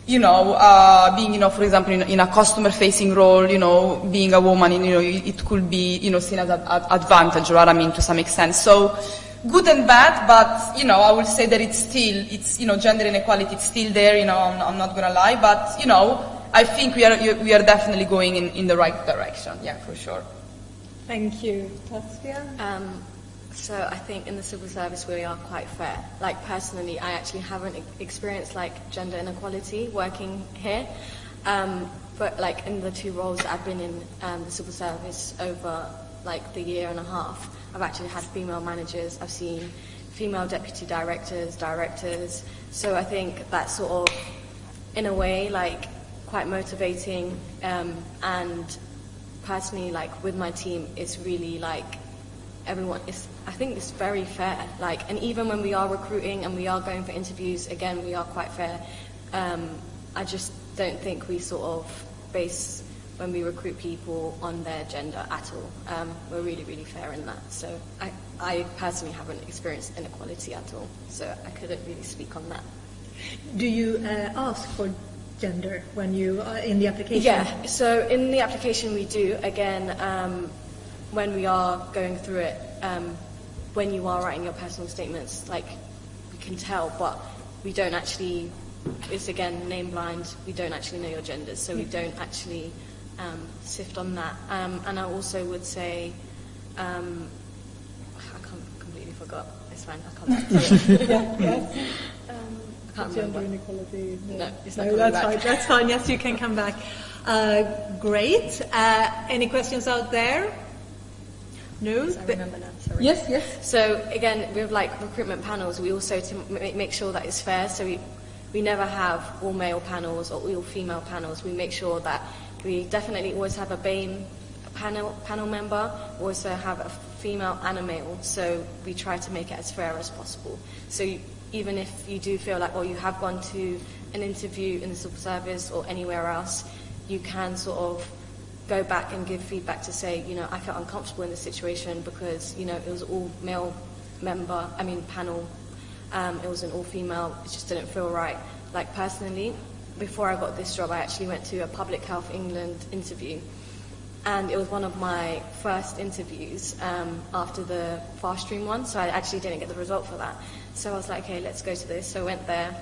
being, for example, in a customer-facing role, being a woman, it could be, seen as an advantage, right? I mean, to some extent. So, good and bad, but, I would say that it's, gender inequality, it's still there, I'm not gonna lie, but, I think we are definitely going in the right direction, yeah, for sure. Thank you. Tasvia? So I think in the civil service we are quite fair. Like, personally, I actually haven't experienced like gender inequality working here, but like in the 2 roles that I've been in the civil service over like the year and a half, I've actually had female managers, I've seen female deputy directors, so I think that's sort of, in a way, like quite motivating, and personally, like with my team, it's really like everyone is, I think it's very fair, like, and even when we are recruiting and we are going for interviews, again, we are quite fair. I just don't think we sort of base, when we recruit people, on their gender at all. We're really, really fair in that. So I personally haven't experienced inequality at all, so I couldn't really speak on that. Do you ask for gender when you are in the application? Yeah, so in the application we do, again, when we are going through it, when you are writing your personal statements, like, we can tell, but we don't actually, it's again name blind, we don't actually know your genders, so we don't actually sift on that. And I also would say, I completely forgot, it's fine, I'll come back to it. I can't remember. Gender inequality? No, it's not no, coming that's back. fine, that's fine, yes, you can come back. Great. Any questions out there? No? I remember now, sorry. Yes. So again, with like recruitment panels, we also to make sure that it's fair. So we never have all male panels or all female panels. We make sure that we definitely always have a BAME panel member. We also have a female and a male. So we try to make it as fair as possible. So even if you do feel like, or you have gone to an interview in the civil service or anywhere else, you can sort of go back and give feedback to say, I felt uncomfortable in this situation because, it was all male panel, it was an all female, it just didn't feel right. Like, personally, before I got this job, I actually went to a Public Health England interview, and it was one of my first interviews after the fast stream one, so I actually didn't get the result for that. So I was like, okay, let's go to this. So I went there,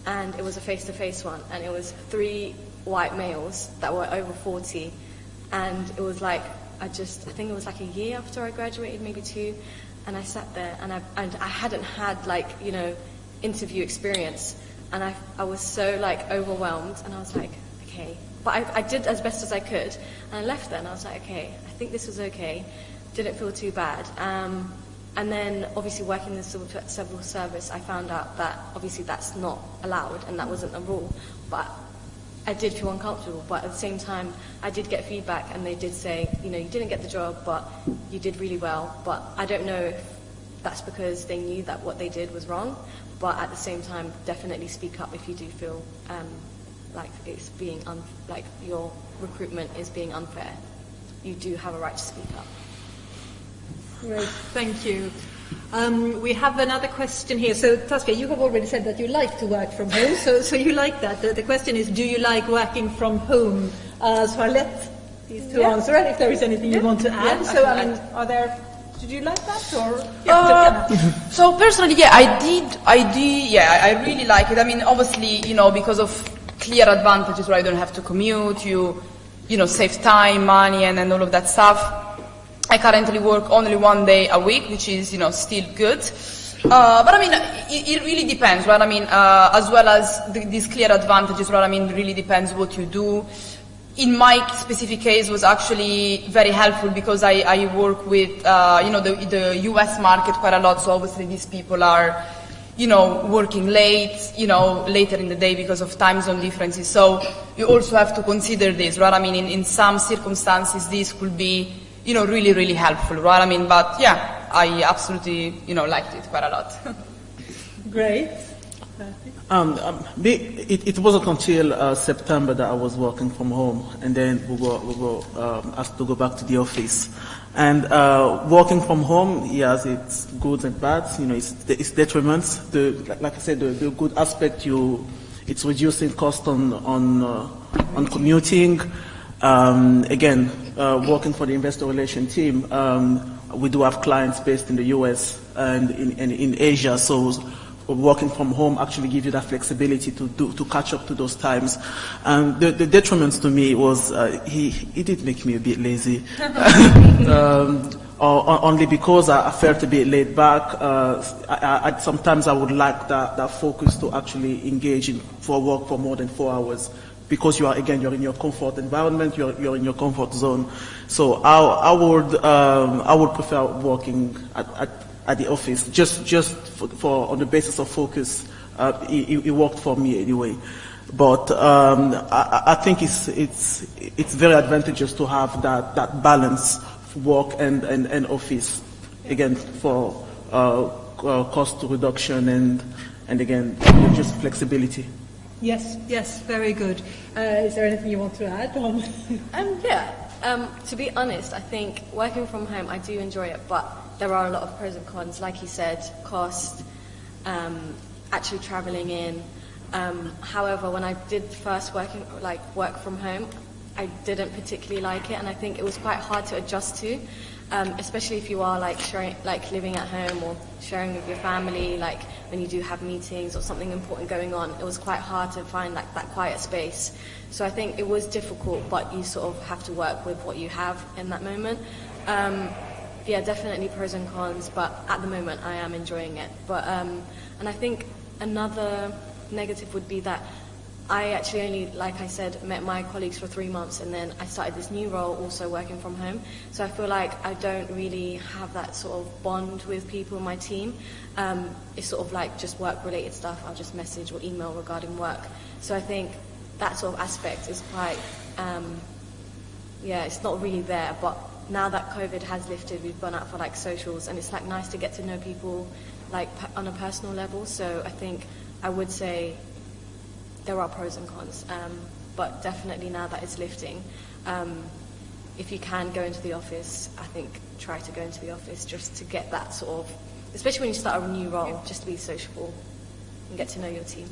and it was a face-to-face one, and it was 3 white males that were over 40, and it was like, I think it was like a year after I graduated, maybe 2, and I sat there, and I hadn't had, like, you know, interview experience, and I was so, like, overwhelmed, and I was like, okay. But I did as best as I could, and I left there, and I was like, okay, I think this was okay. Didn't feel too bad. And then, obviously, working in the civil service, I found out that, obviously, that's not allowed, and that wasn't a rule. But I did feel uncomfortable, but at the same time, I did get feedback, and they did say, you know, you didn't get the job, but you did really well. But I don't know if that's because they knew that what they did was wrong, but at the same time, definitely speak up if you do feel like it's being like your recruitment is being unfair. You do have a right to speak up. Great, thank you. We have another question here. So, Taskia, you have already said that you like to work from home, so you like that. The question is, do you like working from home? So I'll let these two answer, and if there is anything you want to add. So, I mean, did you like that, or? So personally, yeah, I did, yeah, I really like it. I mean, obviously, you know, because of clear advantages where I don't have to commute, you know, save time, money, and all of that stuff. I currently work only 1 day a week, which is, you know, still good. But I mean, it really depends, right? I mean, as well as these clear advantages, right? I mean, it really depends what you do. In my specific case, was actually very helpful because I work with, you know, the US market quite a lot. So obviously these people are, you know, working late, you know, later in the day because of time zone differences. So you also have to consider this, right? I mean, in some circumstances, this could be, you know, really, really helpful, right? I mean, but yeah, I absolutely, you know, liked it quite a lot. Great. It wasn't until September that I was working from home, and then we were asked to go back to the office. And working from home, yes, it's good and bad. You know, it's detriments. Like I said, the good aspect, it's reducing cost on commuting. Again, working for the investor relation team, we do have clients based in the US and in Asia, so working from home actually gives you that flexibility to catch up to those times. And the detriments to me was he did make me a bit lazy, only because I felt a bit laid back. Sometimes I would like that focus to actually engage for work for more than 4 hours. Because you're in your comfort environment, you're in your comfort zone. So I would prefer working at the office, just for on the basis of focus. It worked for me anyway. But I think it's very advantageous to have that balance, work and office, again for cost reduction and again just flexibility. Yes, very good. Is there anything you want to add on? To be honest, I think working from home, I do enjoy it, but there are a lot of pros and cons. Like you said, cost, actually traveling in. However, when I did first work from home, I didn't particularly like it, and I think it was quite hard to adjust to. Especially if you are living at home or sharing with your family, like when you do have meetings or something important going on, it was quite hard to find that quiet space. So I think it was difficult, but you sort of have to work with what you have in that moment. Definitely pros and cons, but at the moment I am enjoying it. But and I think another negative would be that I actually only, like I said, met my colleagues for 3 months, and then I started this new role also working from home. So I feel like I don't really have that sort of bond with people in my team. It's sort of like just work-related stuff. I'll just message or email regarding work. So I think that sort of aspect is quite, it's not really there. But now that COVID has lifted, we've gone out for like socials, and it's like nice to get to know people like on a personal level. So I think I would say there are pros and cons, but definitely now that it's lifting, if you can go into the office, I think try to go into the office just to get that sort of, especially when you start a new role, just to be sociable and get to know your team.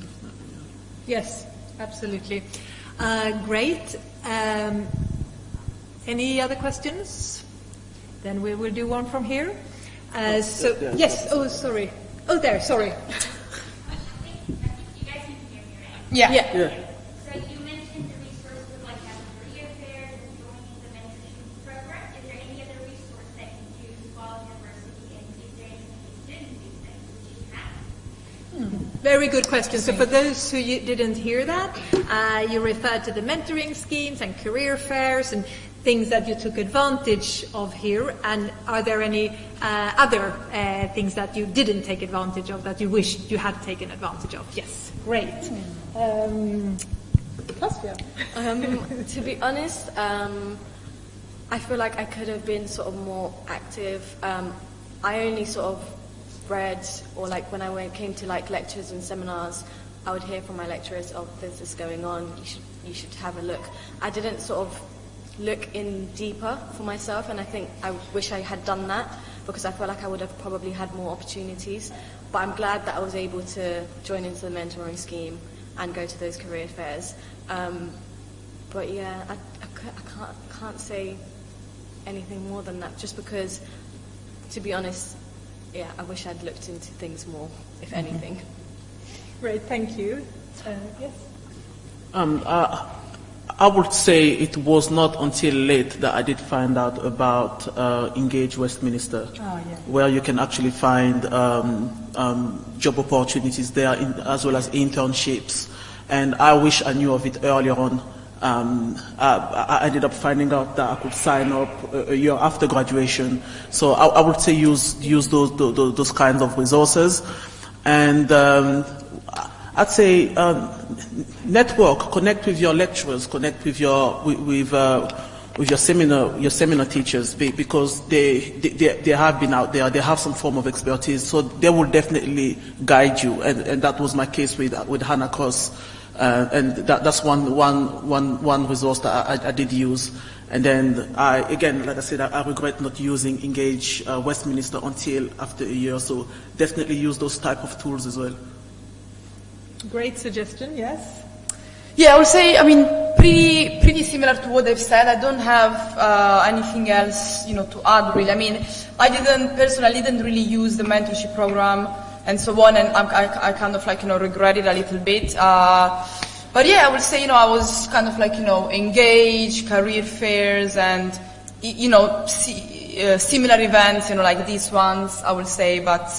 Yes, absolutely. Great. Any other questions? Then we will do one from here. Yes, oh, sorry. Oh, there, sorry. Yeah. So you mentioned the resources of like cafeteria fairs and joining the mentorship program. Is there any other resource that you use while at university, and is there Very good question. So for those who didn't hear that, you referred to the mentoring schemes and career fairs and things that you took advantage of here. And are there any other things that you didn't take advantage of that you wish you had taken advantage of? Yes, great. To be honest, I feel like I could have been sort of more active. I only sort of read, or like when I came to like lectures and seminars, I would hear from my lecturers, "Oh, there's this going on. You should have a look." I didn't sort of look in deeper for myself, and I think I wish I had done that because I feel like I would have probably had more opportunities. But I'm glad that I was able to join into the mentoring scheme and go to those career fairs. But yeah, I can't say anything more than that, just because, to be honest, yeah, I wish I'd looked into things more, if anything. Great, thank you. Yes? I would say it was not until late that I did find out about Engage Westminster, where you can actually find job opportunities there, as well as internships. And I wish I knew of it earlier on. I ended up finding out that I could sign up a year after graduation. So I would say use those kinds of resources, and I'd say network, connect with your lecturers, connect with your seminar teachers, because they have been out there, they have some form of expertise, so they will definitely guide you, and that was my case with Hannah Cross. And that's one resource that I did use. And then again, like I said, I regret not using Engage Westminster until after a year. So definitely use those type of tools as well. Great suggestion. Yes. Yeah, I would say, I mean, pretty similar to what they've said. I don't have anything else, to add really. I mean, I didn't really use the mentorship program and so on, and I kind of regret it a little bit. But yeah, I would say, I was kind of engaged, career fairs, and, similar events, like these ones, I would say. But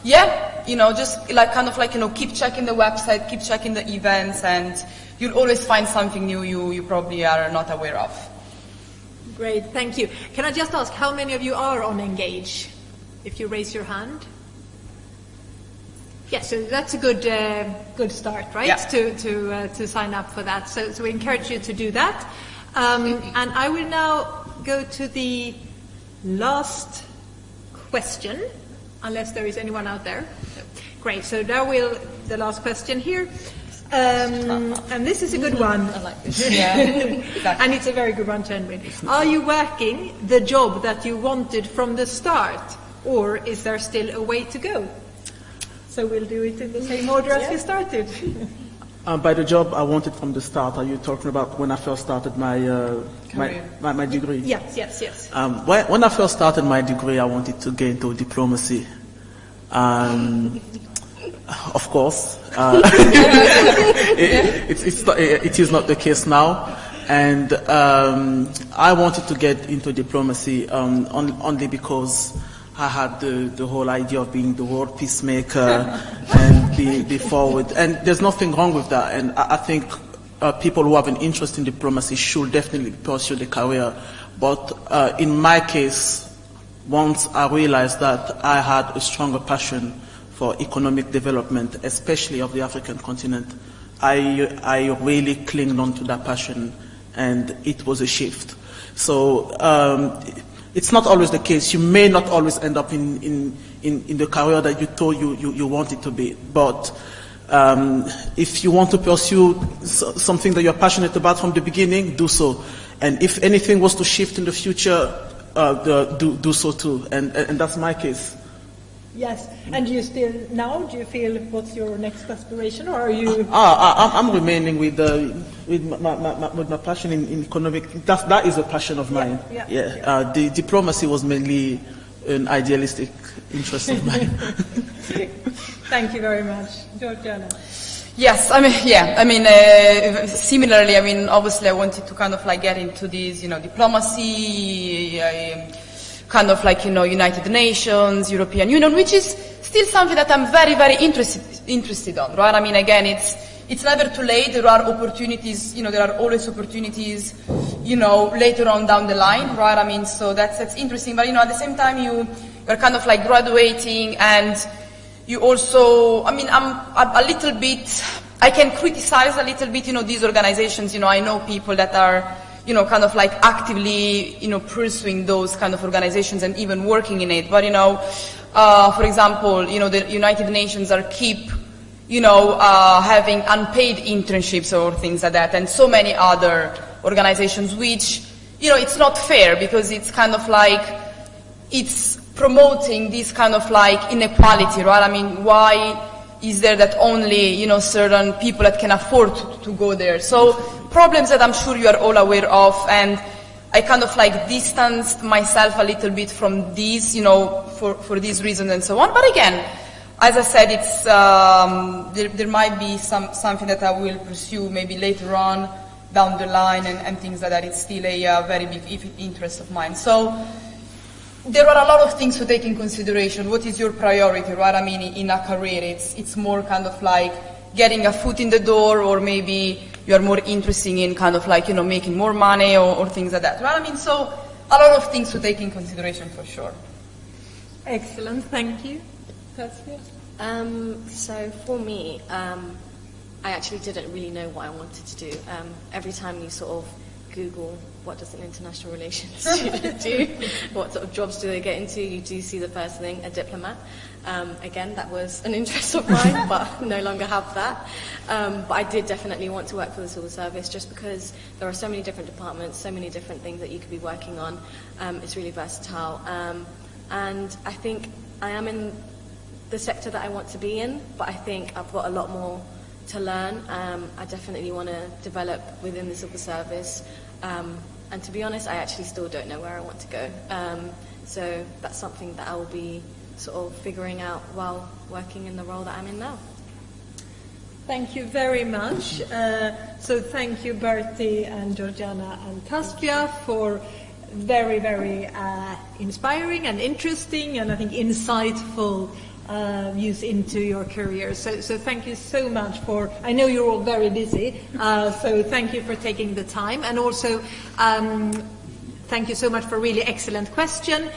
yeah, just keep checking the website, keep checking the events, and you'll always find something new you probably are not aware of. Great, thank you. Can I just ask, how many of you are on Engage? If you raise your hand. Yes, so that's a good start, right? Yeah. To sign up for that. So we encourage you to do that. And I will now go to the last question, unless there is anyone out there. Great. So now the last question here. And this is a good one. I like this. Yeah, exactly. And it's a very good one to end with. Are you working the job that you wanted from the start, or is there still a way to go? So we'll do it in the same order as we started. By the job I wanted from the start, are you talking about when I first started my degree? Yes. When I first started my degree, I wanted to get into diplomacy. Of course, it is not the case now. And I wanted to get into diplomacy only because I had the whole idea of being the world peacemaker and be forward. And there's nothing wrong with that. And I think people who have an interest in diplomacy should definitely pursue the career. But in my case, once I realized that I had a stronger passion for economic development, especially of the African continent, I really clinged on to that passion, and it was a shift. So it's not always the case. You may not always end up in the career that you thought you wanted to be. But if you want to pursue something that you're passionate about from the beginning, do so. And if anything was to shift in the future, do so too. And that's my case. Yes. And do you feel what's your next aspiration, or are you? I'm remaining with my passion in economic. That is a passion of mine. Yeah. The diplomacy was mainly an idealistic interest of mine. Thank you very much, Georgiana. Yes, similarly, obviously I wanted to kind of get into this, diplomacy, kind of United Nations, European Union, which is still something that I'm very, very interested on, right? I mean, again, it's never too late. There are opportunities, there are always opportunities, later on down the line, right? I mean, so that's interesting. But, at the same time, you're kind of like graduating, and you also, I mean, I'm a little bit, I can criticize a little bit, these organizations. I know people that are, kind of like actively, pursuing those kind of organizations and even working in it. But, for example, the United Nations keep having unpaid internships or things like that, and so many other organizations, which, it's not fair, because it's kind of like, it's promoting this kind of like inequality, right? I mean, why is there that only, certain people that can afford to go there? So problems that I'm sure you are all aware of, and I kind of like distanced myself a little bit from these, for these reasons and so on. But again, as I said, it's there might be something that I will pursue maybe later on down the line, and things like that. It's still a very big interest of mine. So there are a lot of things to take in consideration. What is your priority, right? I mean, in a career, it's more kind of like getting a foot in the door, or maybe you are more interested in kind of like, making more money or things like that, right? I mean, so a lot of things to take in consideration for sure. Excellent, thank you. Tasvia? So for me, I actually didn't really know what I wanted to do. Every time you sort of Google what does an international relations student do, what sort of jobs do they get into, you do see the first thing, a diplomat. Again, that was an interest of mine, but no longer have that. But I did definitely want to work for the civil service, just because there are so many different departments, so many different things that you could be working on. It's really versatile. And I think I am in the sector that I want to be in, but I think I've got a lot more to learn. I definitely want to develop within the civil service. And to be honest, I actually still don't know where I want to go. So that's something that I will be sort of figuring out while working in the role that I'm in now. Thank you very much. So thank you, Bertie and Georgiana and Tasvia, for very, very inspiring and interesting, and I think insightful views into your career. So thank you so much for, I know you're all very busy, so thank you for taking the time, and also thank you so much for really excellent question.